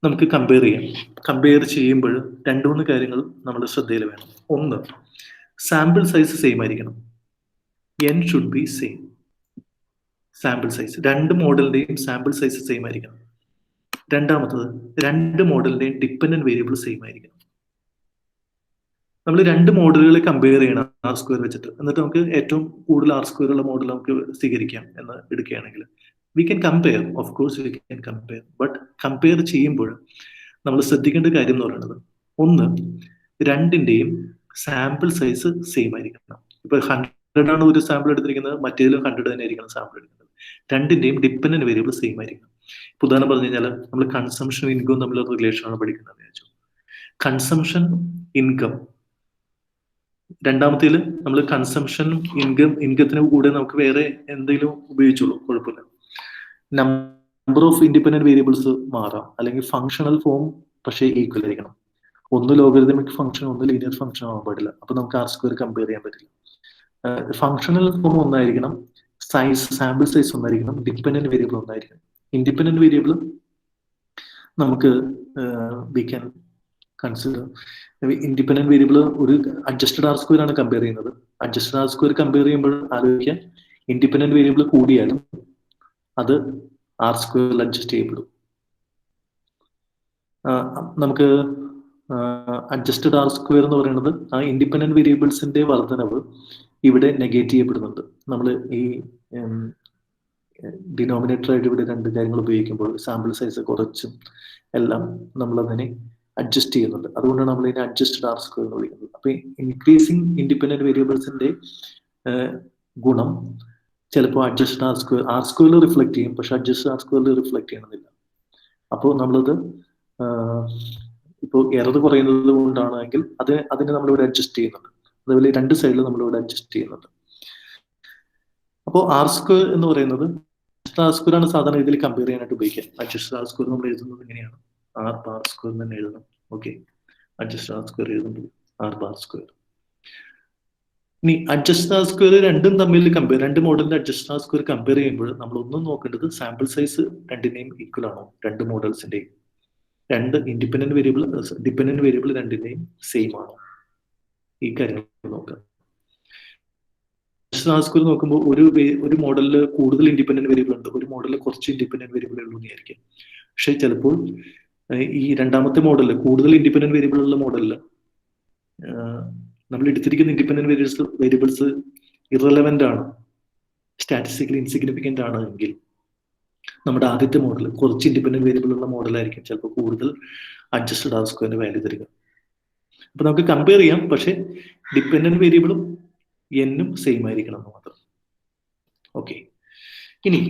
നമുക്ക് കമ്പയർ ചെയ്യാം. കമ്പയർ ചെയ്യുമ്പോൾ രണ്ട് മൂന്ന് കാര്യങ്ങൾ നമ്മുടെ ശ്രദ്ധയിൽ വേണം. ഒന്ന്, സാമ്പിൾ സൈസ് സെയിം ആയിരിക്കണം. n should be same. Sample size, രണ്ട് മോഡലിന്റെയും സാമ്പിൾ സൈസ് സെയിം ആയിരിക്കണം. രണ്ടാമത്തത്, രണ്ട് മോഡലിന്റെയും ഡിപ്പെൻഡന്റ് വേരിയബിൾ സെയിം ആയിരിക്കണം. നമ്മൾ രണ്ട് മോഡലുകളെ കമ്പയർ ചെയ്യണം ആർ സ്ക്വയർ വെച്ചിട്ട്, എന്നിട്ട് നമുക്ക് ഏറ്റവും കൂടുതൽ ആർ സ്ക്വയർ ഉള്ള മോഡൽ നമുക്ക് സ്വീകരിക്കാം എന്ന് എടുക്കുകയാണെങ്കിൽ we can compare. Of course we can compare, but compare ചെയ്യുമ്പോൾ നമ്മൾ ശ്രദ്ധിക്കേണ്ട കാര്യം എന്ന് പറയുന്നത്, ഒന്ന്, രണ്ടിന്റെയും സാമ്പിൾ സൈസ് സെയിം ആയിരിക്കണം. ഇപ്പൊ 100 ആണ് ഒരു സാമ്പിൾ എടുത്തിരിക്കുന്നത്, മറ്റേതിലും 100 തന്നെ ആയിരിക്കണം സാമ്പിൾ എടുക്കുന്നത്. രണ്ടിന്റെയും ഡിപ്പെൻഡന്റ് വേരിയബിൾ സെയിം ആയിരിക്കണം. ഇപ്പൊ ഉദാഹരണം പറഞ്ഞു കഴിഞ്ഞാൽ നമ്മൾ കൺസംഷൻ ഇൻകം തമ്മിലുള്ള റിലേഷൻ ആണ് പഠിക്കുന്നത് വെച്ചു. കൺസംഷൻ ഇൻകം, രണ്ടാമത്തേൽ നമ്മൾ കൺസംഷൻ ഇൻകത്തിന് കൂടെ നമുക്ക് വേറെ എന്തെങ്കിലും ഉപയോഗിച്ചോളൂ, കുഴപ്പമില്ല. നമ്പർ ഓഫ് ഇൻഡിപെൻഡന്റ് വേരിയബിൾസ് മാറാം, അല്ലെങ്കിൽ ഫങ്ഷണൽ ഫോം പക്ഷേ ഈക്വൽ ആയിരിക്കണം. ഒന്ന് ലോഗരിതമിക് ഫംഗ്ഷൻ, ഒന്ന് ലീനിയർ ഫംഗ്ഷൻ ആവാൻ പാടില്ല. അപ്പൊ നമുക്ക് ആർ സ്ക്വയർ കമ്പയർ ചെയ്യാൻ പറ്റില്ല. ഫങ്ഷണൽ ഫോം ഒന്നായിരിക്കണം, സൈസ് സാമ്പിൾ സൈസ് ഒന്നായിരിക്കണം, ഡിപ്പെൻഡന്റ് വേരിയബിൾ ഒന്നായിരിക്കണം. ഇൻഡിപെൻഡന്റ് വേരിയബിൾ നമുക്ക് we can consider. Independent variable ഒരു അഡ്ജസ്റ്റഡ് ആർ സ്ക്വയർ ആണ് കമ്പയർ ചെയ്യുന്നത്. അഡ്ജസ്റ്റഡ് ആർ സ്ക്വയർ കമ്പയർ ചെയ്യുമ്പോൾ ആലോചിക്കാൻ, ഇൻഡിപെൻഡന്റ് വേരിയബിൾ കൂടിയാലും അത് ആർ സ്ക്വയറിൽ അഡ്ജസ്റ്റ് ചെയ്യപ്പെടും. നമുക്ക് അഡ്ജസ്റ്റഡ് ആർ സ്ക്വയർ എന്ന് പറയുന്നത് ആ ഇൻഡിപെൻഡന്റ് വേരിയബിൾസിന്റെ വർധനവ് ഇവിടെ നെഗേറ്റ് ചെയ്യപ്പെടുന്നുണ്ട്. നമ്മൾ ഈ ഡിനോമിനേറ്റർ ആയിട്ട് ഇവിടെ രണ്ട് കാര്യങ്ങൾ ഉപയോഗിക്കുമ്പോൾ സാമ്പിൾ സൈസ് കുറച്ചും എല്ലാം നമ്മൾ അതിനെ അഡ്ജസ്റ്റ് ചെയ്യുന്നുണ്ട്. അതുകൊണ്ടാണ് നമ്മൾ ഇതിനെ അഡ്ജസ്റ്റഡ് ആർ സ്ക്വയർ എന്ന് വിളിക്കുന്നത്. അപ്പൊ ഇൻക്രീസിങ് ഇൻഡിപെൻഡന്റ് വേരിയബിൾസിന്റെ ഗുണം ചിലപ്പോൾ അഡ്ജസ്റ്റഡ് ആർ സ്ക്വയറിൽ റിഫ്ലക്ട് ചെയ്യും, പക്ഷെ അഡ്ജസ്റ്റഡ് ആർ സ്ക്വയറിൽ റിഫ്ലക്ട് ചെയ്യണമെന്നില്ല. അപ്പോൾ നമ്മളത് ഇപ്പോൾ എറർ കുറയുന്നത് കൊണ്ടാണെങ്കിൽ അതിനെ നമ്മളിവിടെ അഡ്ജസ്റ്റ് ചെയ്യുന്നുണ്ട്. അതുപോലെ രണ്ട് സൈഡിൽ നമ്മളിവിടെ അഡ്ജസ്റ്റ് ചെയ്യുന്നുണ്ട്. അപ്പോൾ ആർ സ്ക്വയർ എന്ന് പറയുന്നത് അഡ്ജസ്റ്റഡ് ആർ സ്ക്വയർ ആണ് സാധാരണ ഇതിൽ കമ്പയർ ചെയ്യാനായിട്ട് ഉപയോഗിക്കുക. അഡ്ജസ്റ്റഡ് ആർ സ്ക്വയർ നമ്മൾ എഴുതുന്നത് ഇങ്ങനെയാണ്, ആർ ബാർ സ്ക്വയർ തന്നെ എഴുതണം. ഓക്കെ, അഡ്ജസ്റ്റഡ് ആർ സ്ക്വയർ എഴുതുമ്പോൾ ആർ ബാർ സ്ക്വയർ. ഇനി അഡ്ജസ്റ്റഡ് ആർ സ്ക്വയർ രണ്ടും തമ്മിൽ കമ്പയർ, രണ്ട് മോഡലിന്റെ അഡ്ജസ്റ്റഡ് ആർ സ്ക്വയർ കമ്പയർ ചെയ്യുമ്പോൾ നമ്മൾ ഒന്നും നോക്കേണ്ടത് സാമ്പിൾ സൈസ് രണ്ടിന്റെയും ഈക്വൽ ആണോ, രണ്ട് മോഡൽസിന്റെയും. രണ്ട് ഡിപ്പെൻഡന്റ് വേരിയബിൾ രണ്ടിന്റെയും സെയിം ആണോ, ഈ കാര്യങ്ങൾ നോക്കാം. അഡ്ജസ്റ്റഡ് ആർ സ്ക്വയർ നോക്കുമ്പോൾ ഒരു മോഡലിൽ കൂടുതൽ ഇൻഡിപെൻഡന്റ് വേരിയബിൾ ഉണ്ട്, ഒരു മോഡലിൽ കുറച്ച് ഇൻഡിപെൻഡന്റ് വേരിയബിൾ ഉള്ളൂ എന്നായിരിക്കും. പക്ഷെ ചിലപ്പോൾ ഈ രണ്ടാമത്തെ മോഡലിൽ കൂടുതൽ ഇൻഡിപെൻഡന്റ് വേരിയബിൾ ഉള്ള മോഡലിൽ നമ്മൾ എടുത്തിരിക്കുന്ന ഇൻഡിപെൻഡന്റ് വേരിയബിൾസ് ഇറലവന്റ് ആണ്, സ്റ്റാറ്റിസ്റ്റിക്കലി ഇൻസിഗ്നിഫിക്കന്റ് ആണ് എങ്കിൽ നമ്മുടെ ആദ്യത്തെ മോഡൽ കുറച്ച് ഇൻഡിപെൻഡന്റ് വേരിയബിൾ ഉള്ള മോഡലായിരിക്കും ചിലപ്പോൾ കൂടുതൽ അഡ്ജസ്റ്റഡ് ആർ സ്ക്വയറിന്റെ വാല്യൂ തരിക. അപ്പൊ നമുക്ക് കമ്പയർ ചെയ്യാം, പക്ഷെ ഡിപ്പെൻഡന്റ് വേരിയബിളും എന്നും സെയിം ആയിരിക്കണം എന്ന് മാത്രം. ഓക്കെ, ഇനി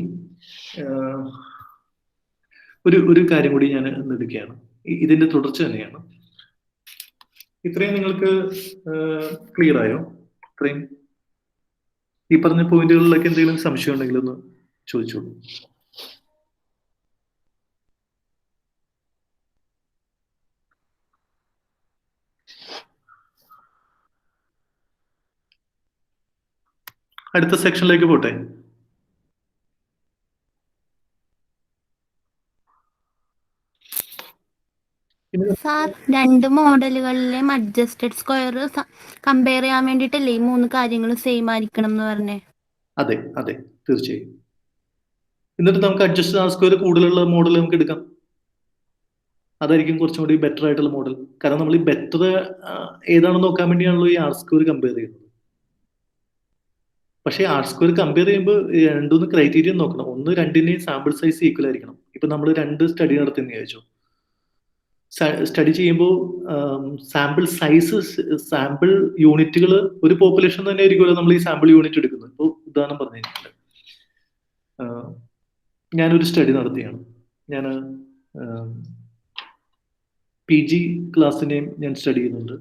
ഒരു കാര്യം കൂടി ഞാൻ എടുക്കുകയാണ്, ഇതിന്റെ തുടർച്ച തന്നെയാണ്. ഇത്രയും നിങ്ങൾക്ക് ക്ലിയർ ആയോ? ഇത്രയും ഈ പറഞ്ഞ പോയിന്റുകളിലൊക്കെ എന്തെങ്കിലും സംശയം ഉണ്ടെങ്കിൽ ഒന്ന് ചോദിച്ചോളൂ. അടുത്ത സെക്ഷനിലേക്ക് പോട്ടെ. സാർ, രണ്ട് മോഡലുകളിലെയും അഡ്ജസ്റ്റഡ് സ്ക്വയർ കമ്പയർ ചെയ്യാൻ വേണ്ടിട്ടല്ലേ ഈ മൂന്ന് കാര്യങ്ങൾ സെയിം ആയിരിക്കണം എന്ന് പറഞ്ഞേ? അതെ അതെ, തീർച്ചയായും. എന്നിട്ട് നമുക്ക് അഡ്ജസ്റ്റഡ് ആർ സ്ക്വയർ കൂടുതലുള്ള മോഡൽ നമുക്ക് എടുക്കാം. അതായിരിക്കും കുറച്ചും കൂടി ബെറ്റർ ആയിട്ടുള്ള മോഡൽ. കാരണം നമ്മൾ ഈ ബെറ്റർ ഏതാണെന്ന് നോക്കാൻ വേണ്ടിയാണല്ലോ ഈ ആർ സ്ക്വയർ കമ്പയർ ചെയ്യുന്നത്. പക്ഷേ ആർ സ്ക്വയർ കമ്പയർ ചെയ്യുമ്പോൾ രണ്ടൂന്ന് ക്രൈറ്റീരിയ നോക്കണം. ഒന്ന്, രണ്ടിന്റെയും സാമ്പിൾ സൈസ് ഈക്വൽ ആയിരിക്കണം. ഇപ്പൊ നമ്മൾ 2 സ്റ്റഡി നടത്തുന്ന വിചാരിച്ചു. സ്റ്റഡി ചെയ്യുമ്പോൾ സാമ്പിൾ സൈസ്, സാമ്പിൾ യൂണിറ്റുകൾ ഒരു പോപ്പുലേഷൻ തന്നെ ആയിരിക്കുമല്ലോ നമ്മൾ ഈ സാമ്പിൾ യൂണിറ്റ് എടുക്കുന്നത്. ഇപ്പോൾ ഉദാഹരണം പറഞ്ഞു കഴിഞ്ഞാൽ ഞാനൊരു സ്റ്റഡി നടത്തിയാണ്. ഞാൻ PG ക്ലാസ്സിനെയും ഞാൻ സ്റ്റഡി ചെയ്യുന്നുണ്ട്,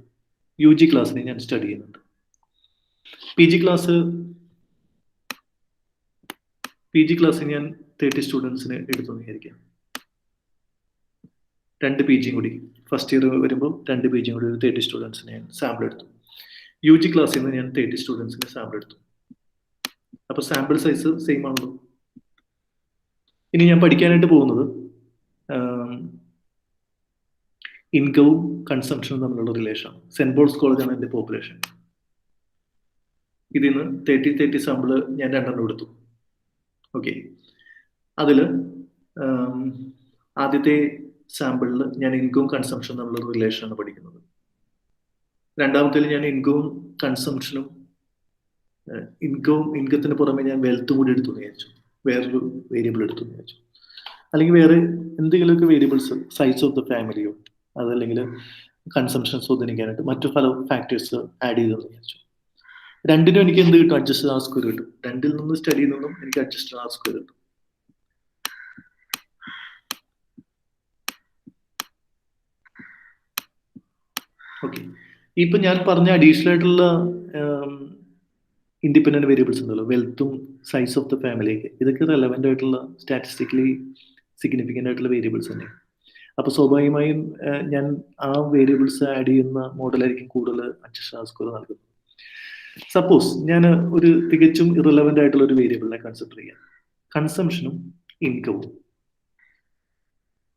UG ക്ലാസ്സിനെയും ഞാൻ സ്റ്റഡി ചെയ്യുന്നുണ്ട്. PG ക്ലാസ്സിൽ ഞാൻ 30 സ്റ്റുഡൻസിനെ എടുത്തു വിചാരിക്കാം. 2 PG കൂടി ഫസ്റ്റ് ഇയർ വരുമ്പോൾ 2 PG കൂടി ഒരു 30 സ്റ്റുഡൻസിനെ ഞാൻ സാമ്പിൾ എടുത്തു. UG ക്ലാസ്സിൽ നിന്ന് ഞാൻ 30 സ്റ്റുഡൻസിനെ സാമ്പിൾ എടുത്തു. അപ്പൊ സാമ്പിൾ സൈസ് സെയിം ആണല്ലോ. ഇനി ഞാൻ പഠിക്കാനായിട്ട് പോകുന്നത് ഇൻകവും കൺസംഷനും തമ്മിലുള്ള റിലേഷൻ. സെന്റ് പോൾസ് കോളേജാണ് എൻ്റെ പോപ്പുലേഷൻ. ഇതിൽ നിന്ന് 30 സാമ്പിൾ ഞാൻ 2 എടുത്തു. ഓക്കെ, അതിൽ ആദ്യത്തെ സാമ്പിളിൽ ഞാൻ ഇൻകവും കൺസംഷനും തമ്മിലുള്ള റിലേഷനാണ് പഠിക്കുന്നത്. രണ്ടാമത്തേൽ ഞാൻ ഇൻകവും കൺസംഷനും, ഇൻകത്തിന് പുറമെ ഞാൻ വെൽത്തും കൂടി എടുത്തു വിചാരിച്ചു. വേറൊരു വേരിയബിൾ എടുത്തു വിചാരിച്ചു. അല്ലെങ്കിൽ വേറെ എന്തെങ്കിലുമൊക്കെ വേരിയബിൾസ്, സൈസ് ഓഫ് ദ ഫാമിലിയോ അതല്ലെങ്കിൽ കൺസംഷൻ സ്വാധീനിക്കാനായിട്ട് മറ്റു പല ഫാക്ടേഴ്സ് ആഡ് ചെയ്തെന്ന് വിചാരിച്ചു. രണ്ടിനും എനിക്ക് എന്ത് കിട്ടും? അഡ്ജസ്റ്റഡ് ആർ സ്ക്വയർ കിട്ടും. രണ്ടിൽ നിന്നും സ്റ്റഡിയിൽ നിന്നും എനിക്ക് അഡ്ജസ്റ്റഡ് ആർ സ്ക്വയർ കിട്ടും. ഓക്കെ, ഇപ്പൊ ഞാൻ പറഞ്ഞ അഡീഷണൽ ആയിട്ടുള്ള ഇൻഡിപെൻഡന്റ് വേരിയബിൾസ് ഉണ്ടല്ലോ, വെൽത്തും സൈസ് ഓഫ് ദ ഫാമിലിയൊക്കെ, ഇതൊക്കെ റെലവെന്റ് ആയിട്ടുള്ള സ്റ്റാറ്റിസ്റ്റിക്കലി സിഗ്നിഫിക്കൻ്റ് ആയിട്ടുള്ള വേരിയബിൾസ് തന്നെ. അപ്പൊ സ്വാഭാവികമായും ഞാൻ ആ വേരിയബിൾസ് ആഡ് ചെയ്യുന്ന മോഡലായിരിക്കും കൂടുതൽ അഡ്ജസ്റ്റഡ് ആർ സ്ക്വയർ നൽകുന്നത്. സപ്പോസ് ഞാൻ ഒരു തികച്ചും ഇറലവന്റ് ആയിട്ടുള്ള ഒരു വേരിയബിളിനെ കൺസിഡർ ചെയ്യാം, കൺസംഷനും ഇൻകവും.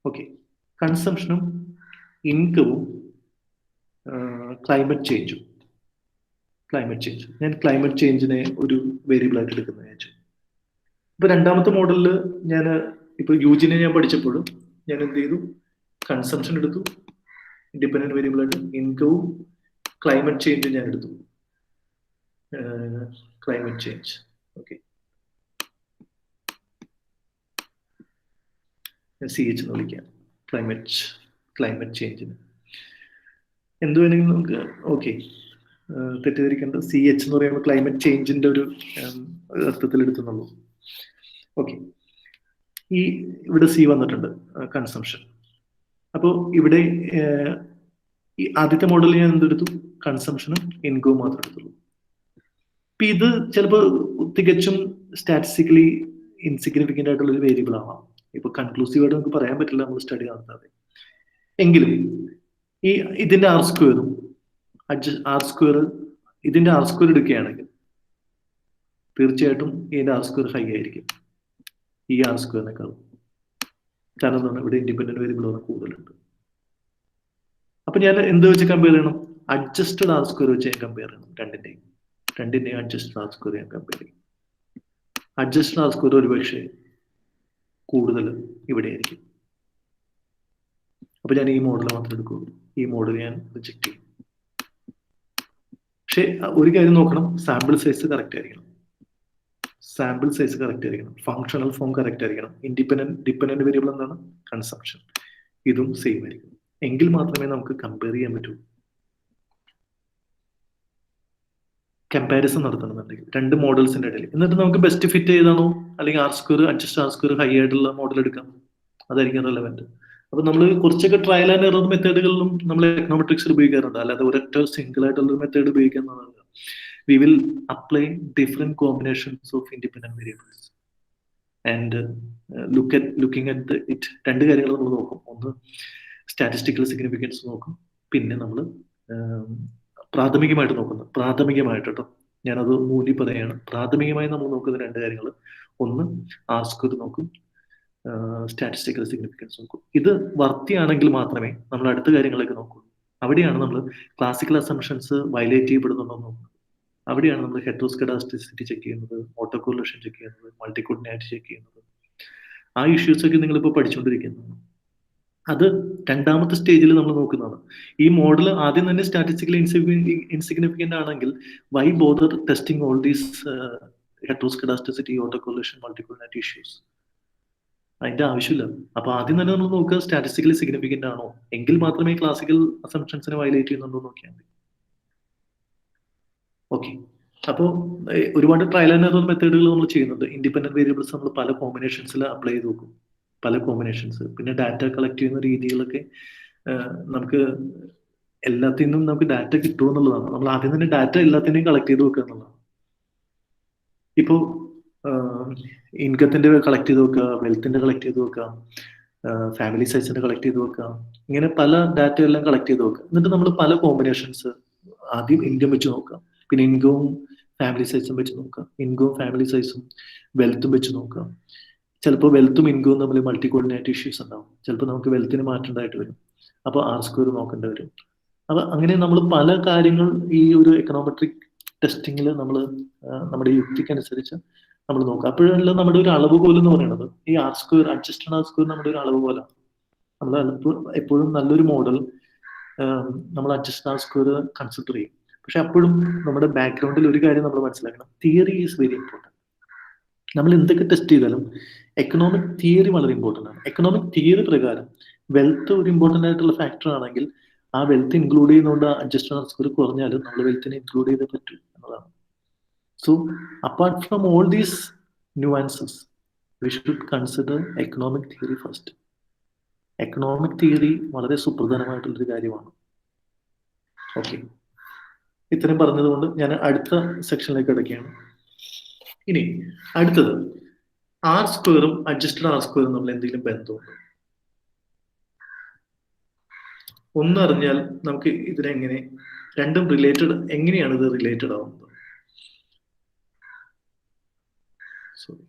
ഓക്കെ, കൺസംഷനും ഇൻകവും ക്ലൈമറ്റ് ചേഞ്ച്. ഞാൻ ക്ലൈമറ്റ് ചേഞ്ചിനെ ഒരു വേരിയബിൾ ആയിട്ട് എടുക്കുന്നത് വെച്ചു. ഇപ്പൊ രണ്ടാമത്തെ മോഡലിൽ ഞാൻ ഇപ്പൊ യുജിനെ ഞാൻ പഠിച്ചപ്പോഴും ഞാൻ എന്ത് ചെയ്തു? കൺസംഷൻ എടുത്തു ഇൻഡിപെൻഡന്റ് വേരിയബിൾ ആയിട്ട്, ഇൻകവും ക്ലൈമറ്റ് ചേഞ്ചും ഞാൻ എടുത്തു. Climate change. ഓക്കെ, CH എന്ന് വിളിക്കാം ക്ലൈമറ്റ് ചേഞ്ചിന്. എന്ത് വേണമെങ്കിലും നമുക്ക് ഓക്കെ തെറ്റിദ്ധരിക്കേണ്ടത് CH എന്ന് പറയുമ്പോൾ ക്ലൈമറ്റ് ചേഞ്ചിന്റെ ഒരു അർത്ഥത്തിൽ എടുക്കുന്നുള്ളൂ. ഓക്കെ, ഇവിടെ C വന്നിട്ടുണ്ട്, കൺസംഷൻ. അപ്പോൾ ഇവിടെ ഈ ആദ്യത്തെ മോഡലിൽ ഞാൻ എന്തെടുത്തു? കൺസംഷനും ഇൻകവും മാത്രമേ എടുത്തുള്ളൂ. ഇപ്പൊ ഇത് ചിലപ്പോൾ തികച്ചും സ്റ്റാറ്റിസ്റ്റിക്കലി ഇൻസിഗ്നിഫിക്കൻ്റ് ആയിട്ടുള്ള ഒരു വേരിയബിൾ ആവാം. ഇപ്പൊ കൺക്ലൂസീവ് ആയിട്ട് നമുക്ക് പറയാൻ പറ്റില്ല നമ്മൾ സ്റ്റഡി നടത്താതെ. എങ്കിലും ഇതിന്റെ ആർ സ്ക്വയറും ഇതിന്റെ ആർ സ്ക്വയർ എടുക്കുകയാണെങ്കിൽ തീർച്ചയായിട്ടും ഇതിന്റെ ആർ സ്ക്വയർ ഹൈ ആയിരിക്കും ഈ ആർ സ്ക്വയറിനേക്കാളും. കാരണം എന്താണ്? ഇവിടെ ഇൻഡിപെൻഡന്റ് വേരിയബിൾ കൂടുതലുണ്ട്. അപ്പൊ ഞാൻ എന്ത് വെച്ച് കമ്പയർ ചെയ്യണം? അഡ്ജസ്റ്റഡ് ആർ സ്ക്വയർ വെച്ച് ഞാൻ കമ്പയർ ചെയ്യണം. രണ്ടിന്റെയും അഡ്ജസ്റ്റഡ് ആർ സ്ക്വയർ ഞാൻ കമ്പയർ ചെയ്യും. അഡ്ജസ്റ്റഡ് ആർ സ്ക്വയർ ഒരുപക്ഷെ കൂടുതൽ ഇവിടെ ആയിരിക്കും. അപ്പൊ ഞാൻ ഈ മോഡൽ മാത്രം എടുക്കുള്ളൂ, ഈ മോഡൽ ഞാൻ റിജക്ട് ചെയ്യും. പക്ഷെ ഒരു കാര്യം നോക്കണം, സാമ്പിൾ സൈസ് കറക്റ്റ് ആയിരിക്കണം. ഫങ്ഷണൽ ഫോം കറക്റ്റ് ആയിരിക്കണം. ഡിപെൻഡന്റ് വേരിയബിൾ എന്താണ്? കൺസംഷൻ. ഇതും സെയിം ആയിരിക്കും. എങ്കിൽ മാത്രമേ നമുക്ക് കമ്പയർ ചെയ്യാൻ പറ്റൂ. കമ്പാരിസൺ നടത്തണമെന്നുണ്ടെങ്കിൽ രണ്ട് മോഡൽസിന്റെ ഇടയിൽ, എന്നിട്ട് നമുക്ക് ബെസ്റ്റ് ഫിറ്റ് ഏതാണോ, അല്ലെങ്കിൽ R square adjust R square high ആയിട്ടുള്ള മോഡൽ എടുക്കാം. അതായിരിക്കും റെലവെന്റ്. അപ്പൊ നമ്മൾ കുറച്ചൊക്കെ ട്രയൽ ആൻഡ് എറർ മെത്തേഡുകളിലും നമ്മൾ എക്കണോമെട്രിക്സിൽ ഉപയോഗിക്കാറുണ്ട്. അല്ലാതെ ഒരൊറ്റ സിംഗിൾ ആയിട്ടുള്ള മെത്തേഡ് ഉപയോഗിക്കുന്നതല്ല. We will apply different combinations of independent variables and looking at it. രണ്ട് കാര്യങ്ങൾ നമ്മൾ നോക്കും. ഒന്ന് സ്റ്റാറ്റിസ്റ്റിക്കൽ സിഗ്നിഫിക്കൻസ് നോക്കും, പിന്നെ നമ്മൾ പ്രാഥമികമായിട്ട് നോക്കുന്നത്, പ്രാഥമികമായിട്ട് കേട്ടോ, ഞാനത് മൂലി പറയാണ്, പ്രാഥമികമായി നമ്മൾ നോക്കുന്ന രണ്ട് കാര്യങ്ങൾ, ഒന്ന് ആർ സ്ക്വയർ നോക്കും, സ്റ്റാറ്റിസ്റ്റിക്കൽ സിഗ്നിഫിക്കൻസ് നോക്കും. ഇത് വർത്തിയാണെങ്കിൽ മാത്രമേ നമ്മൾ അടുത്ത കാര്യങ്ങളിലേക്ക് നോക്കൂ. അവിടെയാണ് നമ്മൾ ക്ലാസിക്കൽ അസംഷൻസ് വയലേറ്റ് ചെയ്യപ്പെടുന്നുണ്ടോ എന്ന് നോക്കുന്നത്. അവിടെയാണ് നമ്മൾ ഹെറ്ററോസ്കെഡാസ്റ്റിസിറ്റി ചെക്ക് ചെയ്യുന്നത്, ഓട്ടോ കോറിലേഷൻ ചെക്ക് ചെയ്യുന്നത്, മൾട്ടികോർഡിനേറ്റ് ചെക്ക് ചെയ്യുന്നത്. ആ ഇഷ്യൂസ് ഒക്കെ നിങ്ങളിപ്പോൾ പഠിച്ചുകൊണ്ടിരിക്കുന്നത്. അത് രണ്ടാമത്തെ സ്റ്റേജിൽ നമ്മൾ നോക്കുന്നതാണ്. ഈ മോഡൽ ആദ്യം തന്നെ സ്റ്റാറ്റിസ്റ്റിക്കലി ഇൻസിഗ്നിഫിക്കൻ്റ് ആണെങ്കിൽ why bother testing all these heteroscedasticity, autocorrelation, multicoordinate issues. അതിന്റെ ആവശ്യമില്ല. അപ്പൊ ആദ്യം തന്നെ നമ്മൾ നോക്കുക സ്റ്റാറ്റിസ്റ്റിക്കലി സിഗ്നിഫിക്കന്റ് ആണോ, എങ്കിൽ മാത്രമേ ക്ലാസിക്കൽ അസംഷൻസിനെ വയലേറ്റ് ചെയ്യുന്നുണ്ടോ നോക്കിയാൽ മതി. ഓക്കെ. അപ്പോൾ ഒരുപാട് ട്രയൽ ആൻഡ് എറർ മെത്തേഡുകൾ നമ്മൾ ചെയ്യുന്നുണ്ട്. ഇൻഡിപെൻഡന്റ് വേരിയബിൾസ് നമ്മൾ പല കോമ്പിനേഷൻസിൽ അപ്ലൈ ചെയ്ത് നോക്കും, പല കോമ്പിനേഷൻസ്. പിന്നെ ഡാറ്റ കളക്ട് ചെയ്യുന്ന രീതികളൊക്കെ നമുക്ക് എല്ലാത്തിൽ നിന്നും നമുക്ക് ഡാറ്റ കിട്ടുമെന്നുള്ളതാണ്. നമ്മൾ ആദ്യം തന്നെ ഡാറ്റ എല്ലാത്തിനെയും കളക്ട് ചെയ്ത് നോക്കുക എന്നുള്ളതാണ്. ഇപ്പോൾ ഇൻകത്തിന്റെ കളക്ട് ചെയ്ത് നോക്കുക, വെൽത്തിന്റെ കളക്ട് ചെയ്ത് നോക്കുക, ഫാമിലി സൈസിന്റെ കളക്ട് ചെയ്ത് നോക്കുക, ഇങ്ങനെ പല ഡാറ്റ എല്ലാം കളക്ട് ചെയ്ത് നോക്കുക. എന്നിട്ട് നമ്മൾ പല കോമ്പിനേഷൻസ്, ആദ്യം ഇൻകം വെച്ച് നോക്കാം, പിന്നെ ഇൻകവും ഫാമിലി സൈസും വെച്ച് നോക്കാം, ഇൻകവും ഫാമിലി സൈസും വെൽത്തും വെച്ച് നോക്കാം. ചിലപ്പോൾ വെൽത്തും ഇൻകവും തമ്മിൽ മൾട്ടി കോർഡിനേറ്റ് ഇഷ്യൂസ് ഉണ്ടാവും. ചിലപ്പോൾ നമുക്ക് വെൽത്തിന് മാറ്റേണ്ടതായിട്ട് വരും. അപ്പോൾ R² നോക്കേണ്ടി വരും. അപ്പൊ അങ്ങനെ നമ്മൾ പല കാര്യങ്ങൾ ഈ ഒരു എക്കണോമെട്രിക് ടെസ്റ്റിങ്ങിൽ നമ്മൾ നമ്മുടെ യുക്തിക്കനുസരിച്ച് നമ്മൾ നോക്കുക. അപ്പോഴെല്ലാം നമ്മുടെ ഒരു അളവ് പോലെ എന്ന് പറയുന്നത് ഈ R², അഡ്ജസ്റ്റഡ് R² നമ്മുടെ ഒരു അളവ് പോലെ. നമ്മൾ എപ്പോഴും നല്ലൊരു മോഡൽ നമ്മൾ അഡ്ജസ്റ്റഡ് R² കൺസിഡർ ചെയ്യും. പക്ഷെ അപ്പോഴും നമ്മുടെ ബാക്ക്ഗ്രൗണ്ടിൽ ഒരു കാര്യം നമ്മൾ മനസ്സിലാക്കണം, തിയറി ഈസ് വെരി ഇമ്പോർട്ടൻറ്റ്. നമ്മൾ എന്തൊക്കെ ടെസ്റ്റ് ചെയ്താലും എക്കണോമിക് തിയറി വളരെ ഇമ്പോർട്ടൻ്റ് ആണ്. എക്കണോമിക് തിയറി പ്രകാരം വെൽത്ത് ഒരു ഇമ്പോർട്ടൻ്റ് ആയിട്ടുള്ള ഫാക്ടർ ആണെങ്കിൽ ആ വെൽത്ത് ഇൻക്ലൂഡ് ചെയ്യുന്നതുകൊണ്ട് അഡ്ജസ്റ്റഡ് R² കുറഞ്ഞാലും നമ്മൾ വെൽത്തിനെ ഇൻക്ലൂഡ് ചെയ്തേ പറ്റൂ എന്നതാണ്. So apart from all these nuances we should consider economic theory first. Economic theory വളരെ സുപ്രധാനമായിട്ടുള്ളൊരു കാര്യമാണ്. ഓക്കെ, ഇത്രയും പറഞ്ഞതുകൊണ്ട് ഞാൻ അടുത്ത സെക്ഷനിലേക്ക് കിടക്കുകയാണ്. ഇനി അടുത്തത് R² അഡ്ജസ്റ്റഡ് R² തമ്മിൽ എന്തെങ്കിലും ബന്ധമുണ്ടോ? ഒന്നറിഞ്ഞാൽ നമുക്ക് ഇതിനെങ്ങനെ രണ്ടും റിലേറ്റഡ്, എങ്ങനെയാണ് ഇത് റിലേറ്റഡ് ആവുന്നത്? സോറി,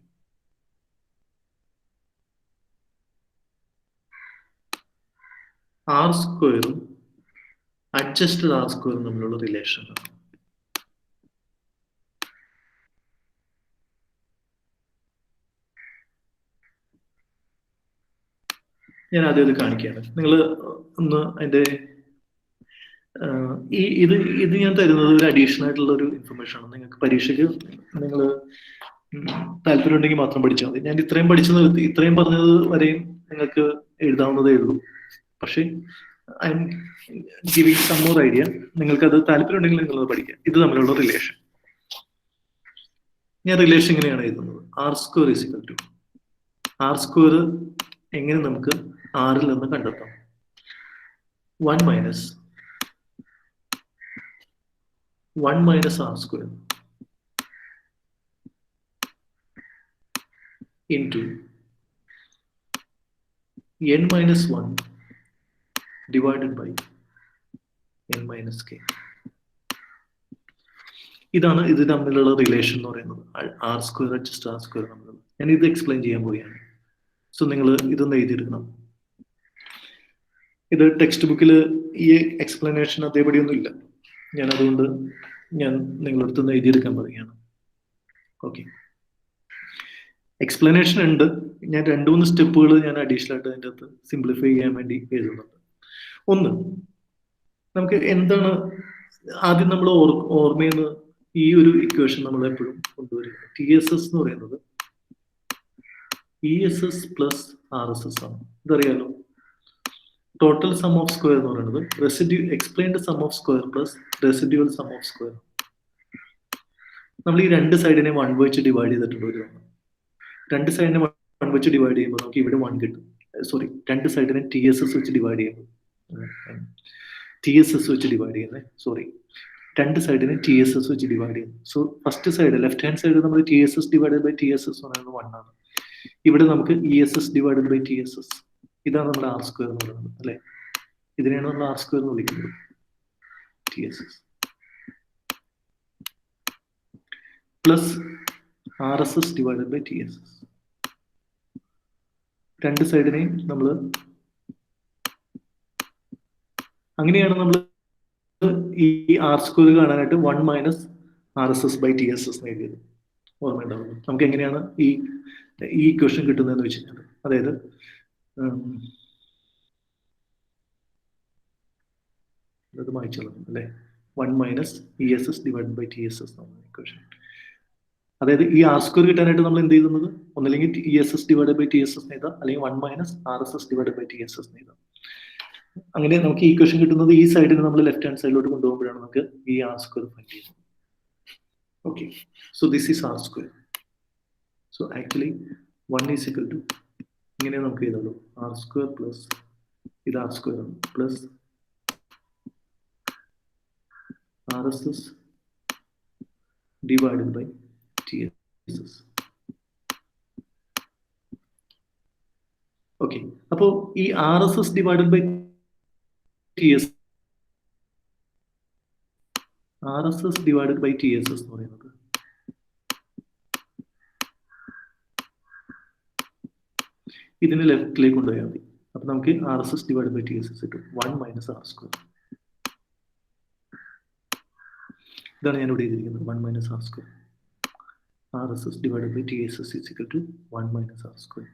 R² അഡ്ജസ്റ്റഡ് R² തമ്മിലുള്ള റിലേഷൻ ഞാൻ ആദ്യം ഇത് കാണിക്കുകയാണ്. നിങ്ങൾ ഒന്ന് അതിന്റെ ഇത് ഞാൻ തരുന്നത് ഒരു അഡീഷണൽ ആയിട്ടുള്ള ഒരു ഇൻഫർമേഷൻ ആണ്. നിങ്ങൾക്ക് പരീക്ഷയ്ക്ക് നിങ്ങൾ താല്പര്യം ഉണ്ടെങ്കിൽ മാത്രം പഠിച്ചാൽ മതി. ഞാൻ ഇത്രയും പഠിച്ചു ഇത്രയും പറഞ്ഞത് വരെയും നിങ്ങൾക്ക് എഴുതാവുന്നതേ ഉള്ളൂ. പക്ഷേ I'm giving some more idea. നിങ്ങൾക്ക് അത് താല്പര്യം ഉണ്ടെങ്കിൽ നിങ്ങളത് പഠിക്കാം. ഇത് തമ്മിലുള്ള റിലേഷൻ, ഞാൻ റിലേഷൻ എങ്ങനെയാണ് എഴുതുന്നത്? R² = R² എങ്ങനെ നമുക്ക് R ൽ നിന്ന് കണ്ടെത്താം? 1 minus R² into n-1 divided by n-k. ഇതാണ് ഇത് തമ്മിലുള്ള റിലേഷൻ എന്ന് പറയുന്നത്. R² അഡ്ജസ്റ്റഡ് R² തമ്മിലുള്ള. ഞാൻ ഇത് എക്സ്പ്ലെയിൻ ചെയ്യാൻ പോവുകയാണ്. സോ നിങ്ങൾ ഇതൊന്ന് എഴുതിയെടുക്കണം. ഇത് ടെക്സ്റ്റ് ബുക്കിൽ ഈ എക്സ്പ്ലനേഷൻ അതേപടിയൊന്നും ഇല്ല. ഞാൻ അതുകൊണ്ട് ഞാൻ നിങ്ങളുടെ അടുത്ത് എഴുതിയെടുക്കാൻ പറയുകയാണ്. ഓക്കെ, എക്സ്പ്ലനേഷൻ ഉണ്ട്. ഞാൻ 2-3 സ്റ്റെപ്പുകൾ ഞാൻ അഡീഷണൽ ആയിട്ട് അതിൻ്റെ അകത്ത് സിംപ്ലിഫൈ ചെയ്യാൻ വേണ്ടി എഴുതുന്നുണ്ട്. ഒന്ന്, നമുക്ക് എന്താണ് ആദ്യം നമ്മൾ ഓർമ്മയിൽ നിന്ന് ഈ ഒരു ഇക്വേഷൻ നമ്മൾ എപ്പോഴും കൊണ്ടുവരിക. TSS എന്ന് പറയുന്നത് ESS പ്ലസ് RSS ആണ്. ഇതറിയാലോ. ടോട്ടൽ സം ഓഫ് സ്ക്വയർ എന്ന് പറയുന്നത് explained sum of square plus residual sum of square. നമ്മൾ ഈ രണ്ട് സൈഡിനെ 1 വെച്ച് ഡിവൈഡ് ചെയ്തിട്ടുണ്ട് ഒരു തവണ. രണ്ട് സൈഡിനെ 1 വെച്ച് ഡിവൈഡ് ചെയ്യുമ്പോൾ നമുക്ക് ഇവിടെ 1 കിട്ടും. സോറി, രണ്ട് സൈഡിനെ TSS വെച്ച് ഡിവൈഡ് ചെയ്യുമ്പോൾ രണ്ട് സൈഡിനെ TSS വെച്ച് ഡിവൈഡ് ചെയ്യുന്നു. So first side left hand side നമ്മൾ TSS ഡിവൈഡഡ് ബൈ TSS പറയുന്നത് 1 ആണ്. ഇവിടെ നമുക്ക് ESS ഡിവൈഡഡ് ബൈ TSS. ഇതാണ് നമ്മുടെ R² എന്ന് പറയുന്നത് അല്ലെ. ഇതിനെയാണ് നമ്മൾ R² എന്ന് വിളിക്കുന്നത്. TSS plus RSS divided by TSS. രണ്ട് സൈഡിനെയും നമ്മൾ അങ്ങനെയാണ് നമ്മൾ ഈ R² കാണാനായിട്ട് 1 മൈനസ് RSS ബൈ TSS എഴുതിയത്. ഓർമ്മയുണ്ടാവും നമുക്ക് എങ്ങനെയാണ് ഈ ഇക്വേഷൻ കിട്ടുന്നതെന്ന് വെച്ച് കഴിഞ്ഞാൽ, അതായത് അത് വായിച്ചോളൂ അല്ലെ. 1 minus ESS divide by TSS equation. അതായത് ഈ ആർ സ്ക്വയർ കിട്ടാനായിട്ട് നമ്മൾ എന്ത് ചെയ്യുന്നത്, ഒന്നല്ലെങ്കിൽ T S S divide by T S S എഴുതാം, അല്ലെങ്കിൽ 1 minus R S S divide by T S S എഴുതാം. അങ്ങനെ നമുക്ക് ഈ ഇക്വേഷൻ കിട്ടുന്നത് ഈ സൈഡിന് നമ്മൾ ലെഫ്റ്റ് ഹാൻഡ് സൈഡിലോട്ട് കൊണ്ടുപോകുമ്പോഴാണ് നമുക്ക് ഈ ആർ സ്ക്വയർ ഫൈൻഡ് ചെയ്യുന്നത്. Okay, so this is R square. So actually 1 is equal to ഇങ്ങനെ നമുക്ക് എഴുതാമല്ലോ, ആർ സ്ക്വയർ പ്ലസ് ഇത് ആർ സ്ക്വയർ ആണ് plus R S S divided by T S S. Okay, അപ്പോ ഈ R S S divided by T S R S S divided by T S S എന്ന് പറയുന്നത് ഇതിന് ലെഫ്റ്റിലേക്ക് കൊണ്ടുപോയാൽ മതി. അപ്പൊ നമുക്ക് R S S divide by T S S കിട്ടും 1 മൈനസ് ആർ സ്ക്വയർ. ഇതാണ് ഞാൻ ഇവിടെ എഴുതിയിരിക്കുന്നത്, 1 minus R square. R S S divide by T S S equal to 1 minus R square.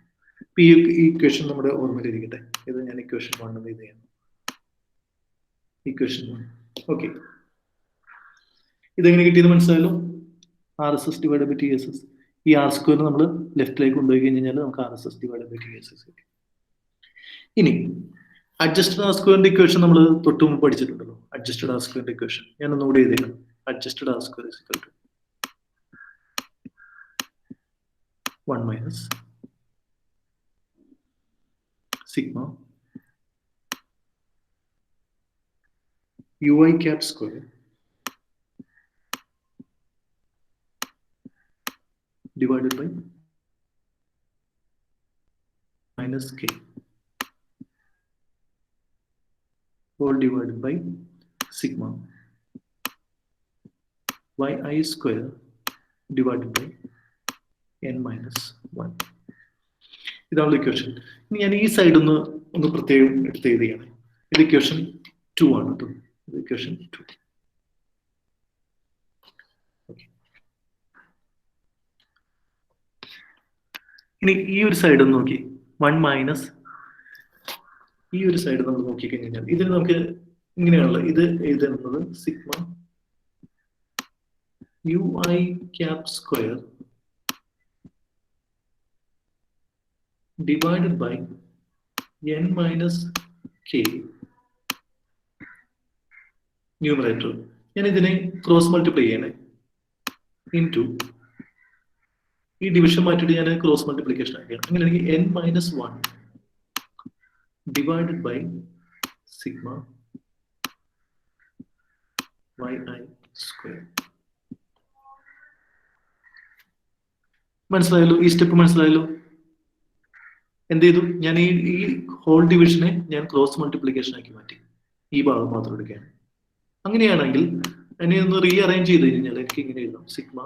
ഇപ്പൊ ഈ ഇക്വേഷൻ നമ്മുടെ ഓർമ്മയിലിരിക്കട്ടെ. ഇത് ഞാൻ ഇക്വേഷൻ 1 എന്ന് എഴുതുകയാണ്. ഇക്വേഷൻ 1. ഓക്കെ, ഇതെങ്ങനെ കിട്ടിയെന്ന് മനസ്സിലായല്ലോ. R S S divide by T S S. ഈ ആർ സ്ക്വയർ നമ്മൾ ലെഫ്റ്റിലേക്ക് കൊണ്ടുപോയി കഴിഞ്ഞാൽ നമുക്ക് R S S divide by T S S കിട്ടും. ഇനി അഡ്ജസ്റ്റഡ് ആർ സ്ക്വയറിന്റെ ഇക്വേഷൻ നമ്മൾ തൊട്ട് മുമ്പ് പഠിച്ചിട്ടുണ്ടല്ലോ. അഡ്ജസ്റ്റഡ് ആർ സ്ക്വയറിന്റെ ഇക്വേഷൻ ഞാൻ ഒന്നുകൂടി എഴുതിയാണ്. Adjusted R square is equal to 1 minus sigma U I cap square divided by minus k whole divided by sigma yi square divided by n minus 1. ഇതാണ് ഇക്വേഷൻ. ഇനി ഞാൻ ഈ സൈഡ് ഒന്ന് പ്രത്യേകം എടുത്ത് എഴുതുകയാണ്. ഇത് ഇക്വേഷൻ 2 ആണ് കേട്ടോ. ഇത് ഇക്വേഷൻ 2. ഇനി ഈ ഒരു സൈഡ് ഒന്ന് നോക്കി, 1 മൈനസ് ഈ ഒരു സൈഡ് നമ്മൾ നോക്കിക്കഴിഞ്ഞാൽ ഇതിന് നമുക്ക് ഇങ്ങനെയാണല്ലോ ഇത് എഴുതുന്നത്, sigma U I cap square divided by n minus K numerator. ഞാൻ ഇതിനെ ക്രോസ് മൾട്ടിപ്ലൈ ചെയ്യണേ ഇൻറ്റു ഈ ഡിവിഷൻ മാറ്റിയിട്ട് ഞാൻ ക്രോസ് മൾട്ടിപ്ലിക്കേഷൻ ആക്കിയാണ്. അങ്ങനെയാണെങ്കിൽ n minus 1 divided by sigma yi square. മനസ്സിലായല്ലോ? ഈ സ്റ്റെപ്പ് മനസ്സിലായല്ലോ? എന്ത് ചെയ്തു? ഞാൻ ഈ ഹോൾ ഡിവിഷനെ ഞാൻ ക്രോസ് മൾട്ടിപ്ലിക്കേഷൻ ആക്കി മാറ്റി. ഈ ഭാഗം മാത്രം എടുക്കുകയാണ്. അങ്ങനെയാണെങ്കിൽ എന്നെ ഒന്ന് റീ അറേഞ്ച് ചെയ്ത് കഴിഞ്ഞാൽ എനിക്ക് ഇങ്ങനെ എഴുതാം, sigma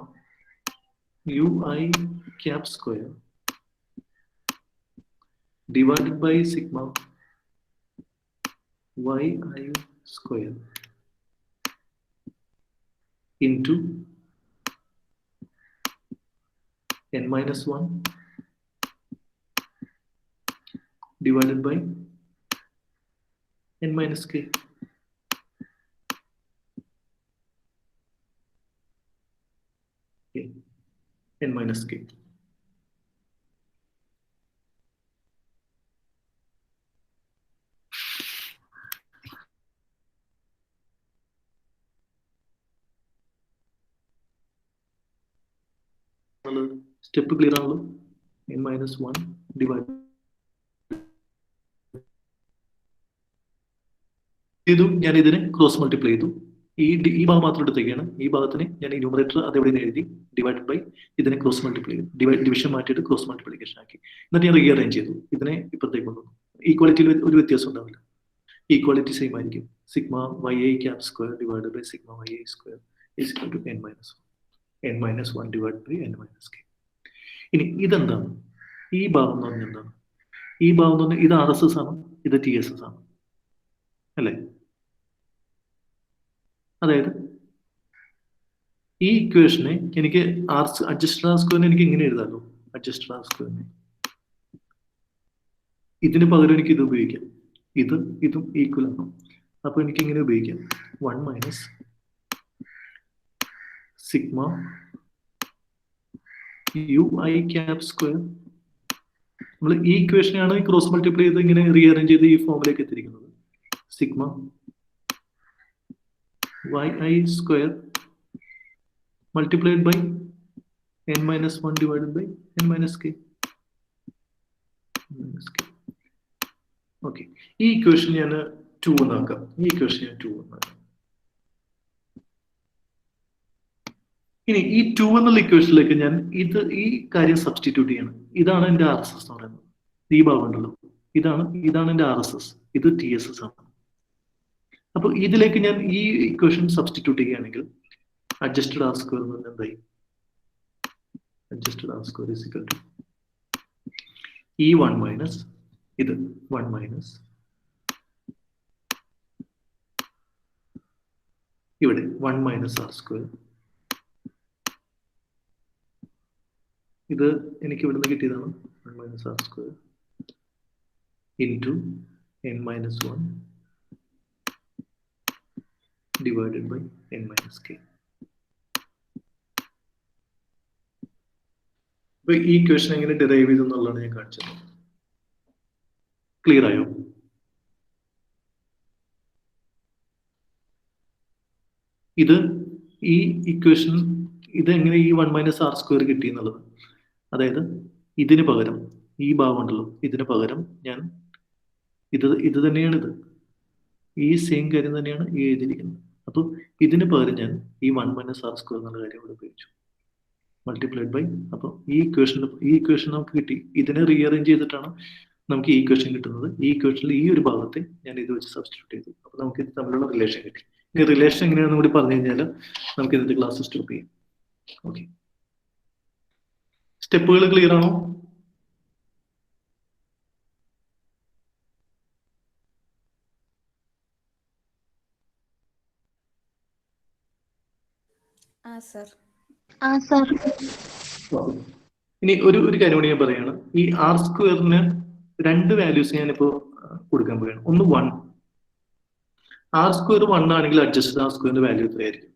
U I cap square divided by sigma yi square into n minus 1 divided by n minus k. n minus k. Step clear ആണല്ലോ? n minus 1 ഡിവൈഡ് ചെയ്തു. ഞാൻ ഇതിനെ ക്രോസ് മൾട്ടിപ്ലൈ ചെയ്തു. ഈ ഭാഗം മാത്രം എടുത്തേക്കാണ്. ഈ ഭാഗത്തിന് ഞാൻ ന്യൂമറേറ്റർ അതെവിടെ എഴുതി ഡിവൈഡ് ബൈ ഇതിനെ ക്രോസ് മൾട്ടിപ്ലൈ ചെയ്തു. ഡിവിഷൻ മാറ്റിയിട്ട് ക്രോസ് മൾട്ടിപ്ലിക്കേഷൻ ആക്കി. എന്നിട്ട് ഞാൻ റീ അറേഞ്ച് ചെയ്തു. ഇതിനെ ഇപ്പുറത്തേക്ക് കൊണ്ടുവന്നു. ഈക്വാലിറ്റിയിൽ ഒരു വ്യത്യാസം ഉണ്ടാവില്ല. ഈക്വാലിറ്റി സെയിം ആയിരിക്കും. Sigma yi cap square divide by sigma yi square is equal to n minus 1 divide by n minus k. ഇനി ഇതെന്താണ്? ഈ ഭാഗം എന്ന് പറഞ്ഞാൽ എന്താണ്? ഈ ഭാഗം എന്ന് പറഞ്ഞാൽ ഇത് RSS ആണ്, ഇത് TSS ആണ് അല്ലേ? അതായത് ഈ ഇക്വേഷനെ എനിക്ക് അഡ്ജസ്റ്റഡ് ആർ സ്ക്വയറിനെ എനിക്ക് ഇങ്ങനെ എഴുതാമല്ലോ. അഡ്ജസ്റ്റഡ് ആർ സ്ക്വയറിനെ ഇതിന് പകരം എനിക്ക് ഇത് ഉപയോഗിക്കാം. ഇതും ഈക്വൽ ആണ്. അപ്പൊ എനിക്ക് ഇങ്ങനെ ഉപയോഗിക്കാം, 1 minus sigma ui cap square. നമ്മൾ ഈ ഇക്വേഷനെയാണ് ക്രോസ് മൾട്ടിപ്ലൈ ചെയ്ത് ഇങ്ങനെ റീഅറേഞ്ച് ചെയ്ത് ഈ ഫോമിലേക്ക് എത്തിയിരിക്കുന്നത്. Sigma yi square multiplied by n minus 1 divided by n minus k. Okay, ഈ ഇക്വേഷൻ ഞാൻ 2 എന്നാക്കാം. ഈ ഇക്വേഷൻ ഞാൻ 2 എന്നാക്കാം. ഇനി ഈ 2 എന്നുള്ള ഇക്വേഷനിലേക്ക് ഞാൻ ഈ കാര്യം സബ്സ്റ്റിറ്റ്യൂട്ട് ചെയ്യണം. ഇതാണ് എന്റെ RSS എന്ന് പറയുന്നത്. ഈ ഭാഗം ഉണ്ടല്ലോ, ഇതാണ് എന്റെ RSS, ഇത് TSS ആണ്. അപ്പൊ ഇതിലേക്ക് ഞാൻ ഈ ഇക്വേഷൻ സബ്സ്റ്റിറ്റ്യൂട്ട് ചെയ്യുകയാണെങ്കിൽ അഡ്ജസ്റ്റഡ് ആർ സ്ക്വയർ എന്ന് പറഞ്ഞാൽ എന്തായി? Adjusted R square is equal to ഈ 1 മൈനസ് ഇത് 1 മൈനസ് ഇവിടെ 1 മൈനസ് ആർ സ്ക്വയർ. ഇത് എനിക്ക് ഇവിടുന്ന് കിട്ടിയതാണ് 1 minus R square into n minus 1 divided by n minus k. അപ്പൊ ഈ ഇക്വേഷൻ എങ്ങനെ ഡിറൈവ് ചെയ്തെന്നുള്ളതാണ് ഞാൻ കാണിച്ചത്. ക്ലിയർ ആയോ? ഇത് ഈ ഇക്വേഷൻ ഇത് എങ്ങനെ ഈ 1 മൈനസ് ആർ സ്ക്വയർ കിട്ടി എന്നുള്ളത്, അതായത് ഇതിന് പകരം ഈ ഭാഗം ഉണ്ടല്ലോ, ഇതിന് പകരം ഞാൻ ഇത് തന്നെയാണിത്, ഈ സെയിം കാര്യം തന്നെയാണ് ഈ എഴുതിയിരിക്കുന്നത്. അപ്പോൾ ഇതിന് പകരം ഞാൻ ഈ 1 മൈനസ് ആർ സ്ക്വയർ എന്നുള്ള കാര്യം ഇവിടെ ഉപയോഗിച്ചു, മൾട്ടിപ്ലൈഡ് ബൈ. അപ്പോൾ ഈ ഇക്വേഷൻ നമുക്ക് കിട്ടി. ഇതിനെ റീഅറേഞ്ച് ചെയ്തിട്ടാണ് നമുക്ക് ഈ ഇക്വേഷൻ കിട്ടുന്നത്. ഈ ഇക്വേഷനിൽ ഈ ഒരു ഭാഗത്തെ ഞാൻ ഇത് വെച്ച് സബ്സ്റ്റിറ്റ്യൂട്ട് ചെയ്തു. അപ്പോൾ നമുക്ക് ഇത് തമ്മിലുള്ള റിലേഷൻ കിട്ടി. ഈ റിലേഷൻ എങ്ങനെയാണെന്ന് കൂടി പറഞ്ഞു കഴിഞ്ഞാൽ നമുക്ക് ഇന്നത്തെ ക്ലാസ് സ്റ്റോപ്പ് ചെയ്യാം. ഓക്കെ, സ്റ്റെപ്പുകൾ ക്ലിയർ ആണോ? ഇനി ഒരു കാര്യം കൂടി ഞാൻ പറയാണ്. ഈ ആർ സ്ക്വയറിന് 2 വാല്യൂസ് ഞാനിപ്പോ കൊടുക്കാൻ പോവുകയാണ്. ഒന്ന് 1. ആർ സ്ക്വയർ 1 ആണെങ്കിൽ അഡ്ജസ്റ്റഡ് ആർ സ്ക്വയറിന്റെ വാല്യൂ എത്രയായിരിക്കും?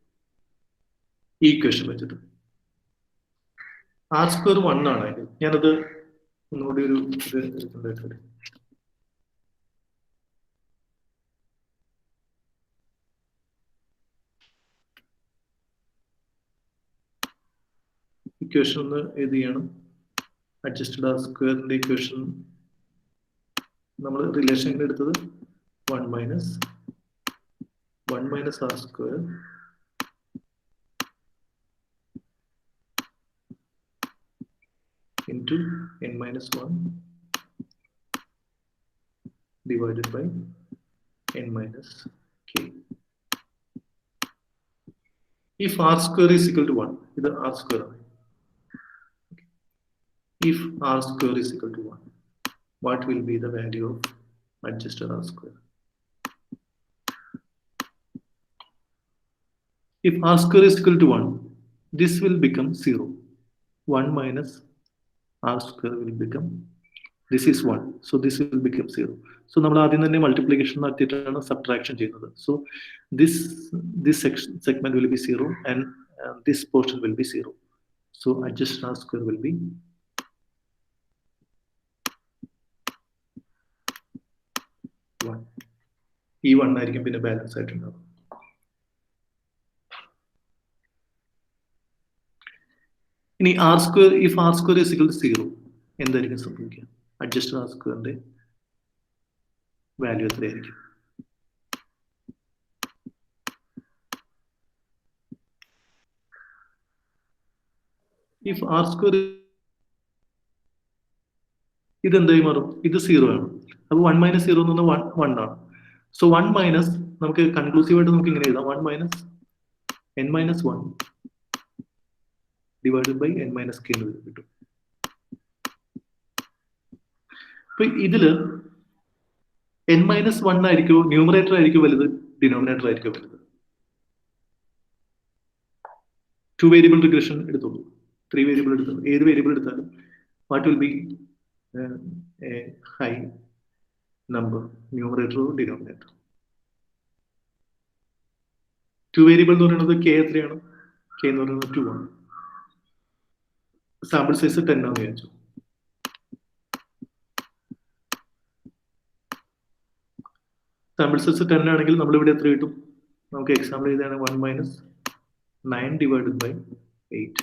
ഈ ഇക്വേഷൻ വെച്ചിട്ട് ആർ സ്ക്വയർ 1 ആണെങ്കിൽ ഞാനത് ഒന്നുകൂടി ഒരു ഇക്വേഷൻ ഒന്ന് എഴുതുകയാണ്. അഡ്ജസ്റ്റഡ് ആർ സ്ക്വയറിന്റെ ഇക്വേഷൻ നമ്മൾ റിലേഷൻ എടുത്തത് 1 minus R square into n minus 1 divided by n minus k. If r square is equal to 1, ഇത് r square ആണ്. If r square is equal to 1, what will be the value of adjusted r square? If r square is equal to 1, this will become 0. 1 minus r square will become, this is 1, so this will become 0. So നമ്മൾ ആദ്യം തന്നെ multiplication നടത്തിയിട്ടാണ് subtraction ചെയ്യുന്നത്. So this segment will be 0 and this portion will be 0. So adjusted r square will be 1. ഈ 1 ആയിരിക്കും പിന്നെ balance ആയിട്ടുണ്ടാവും. ഇനി R square, if R square is equal to 0 എന്തായിരിക്കും സംഭവിക്കുക? അഡ്ജസ്റ്റഡ് ആർ സ്ക്വയറിന്റെ വാല്യൂ എത്രയായിരിക്കും? ഇഫ് ആർ സ്ക്വയർ ഇതെന്തായി മാറും? ഇത് 0 ആണ്. അപ്പൊ 1 മൈനസ് 0 എന്ന് പറഞ്ഞാൽ 1 ആണ്. സോ 1 മൈനസ്, നമുക്ക് കൺക്ലൂസീവ് ആയിട്ട് നമുക്ക് ഇങ്ങനെ എഴുതാം, 1 minus n minus 1 divided by n minus k എന്ന് കിട്ടും. അപ്പൊ ഇതില് n മൈനസ് 1 ആയിരിക്കും ന്യൂമറേറ്റർ ആയിരിക്കും വലുത്, ഡിനോമിനേറ്റർ ആയിരിക്കും വലുത്? 2 വേരിയബിൾ റിഗ്രഷൻ എടുത്തോളൂ, 3 വേരിയബിൾ എടുത്തോളൂ, ഏത് വേരിയബിൾ എടുത്താലും what will be a high number, numerator or denominator? 2 variable എന്ന് പറയുന്നത് k എത്രയാണ്? k എന്ന് പറയുന്നത് 2 ആണ്. സാമ്പിൾ സൈസ് 10 ആണെന്ന് വിചാരിച്ചു. സാമ്പിൾ സൈസ് 10 ആണെങ്കിൽ നമ്മൾ ഇവിടെ എത്ര കിട്ടും? നമുക്ക് എക്സാമ്പിൾ ചെയ്താണ് 1 minus 9 divided by 8.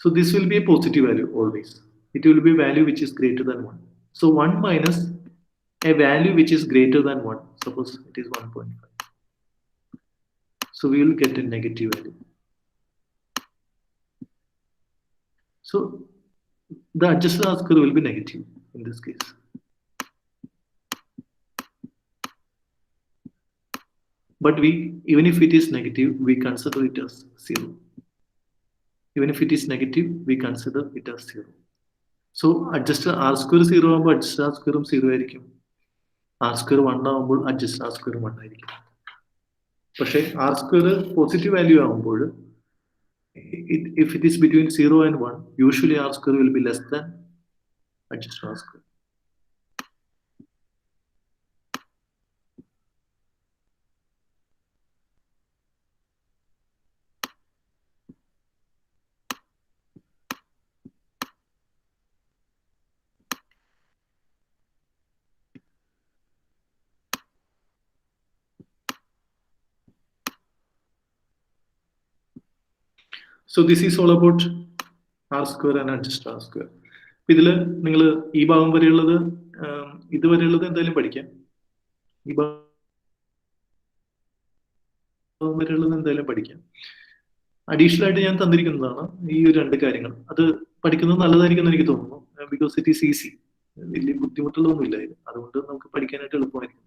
So this will be a positive value always. It will be a value which is greater than 1. So 1 minus a value which is greater than 1. Suppose it is 1.5. So we will get a negative value. So the adjusted R-square will be negative in this case. But even if it is negative, we consider it as 0. Even if it is negative, we consider it as 0. So adjusted R-square 0 ആകുമ്പോൾ adjusted R-square 0 ആയിരിക്കും. R-square 1 ആകുമ്പോൾ adjusted R-square 1 ആയിരിക്കും. പക്ഷേ R-square positive value ആകുമ്പോൾ if it is between 0 and 1, usually R-square will be less than adjusted R-square. So this is all about R-square and adjusted R-square. ഇതിൽ നിങ്ങൾ ഈ ഭാഗം വരെയുള്ളത് ഇതുവരെയുള്ളത് എന്തായാലും പഠിക്കാം. ഈ ഭാഗം വരെയുള്ളത് എന്തായാലും പഠിക്കാം. അഡീഷണൽ ആയിട്ട് ഞാൻ തന്നിരിക്കുന്നതാണ് ഈ രണ്ട് കാര്യങ്ങൾ. അത് പഠിക്കുന്നത് നല്ലതായിരിക്കും എന്ന് എനിക്ക് തോന്നുന്നു. Because it is easy. വലിയ ബുദ്ധിമുട്ടുള്ളതൊന്നുമില്ല ഇത്. അതുകൊണ്ട് നമുക്ക് പഠിക്കാനായിട്ട് എളുപ്പമായിരിക്കും.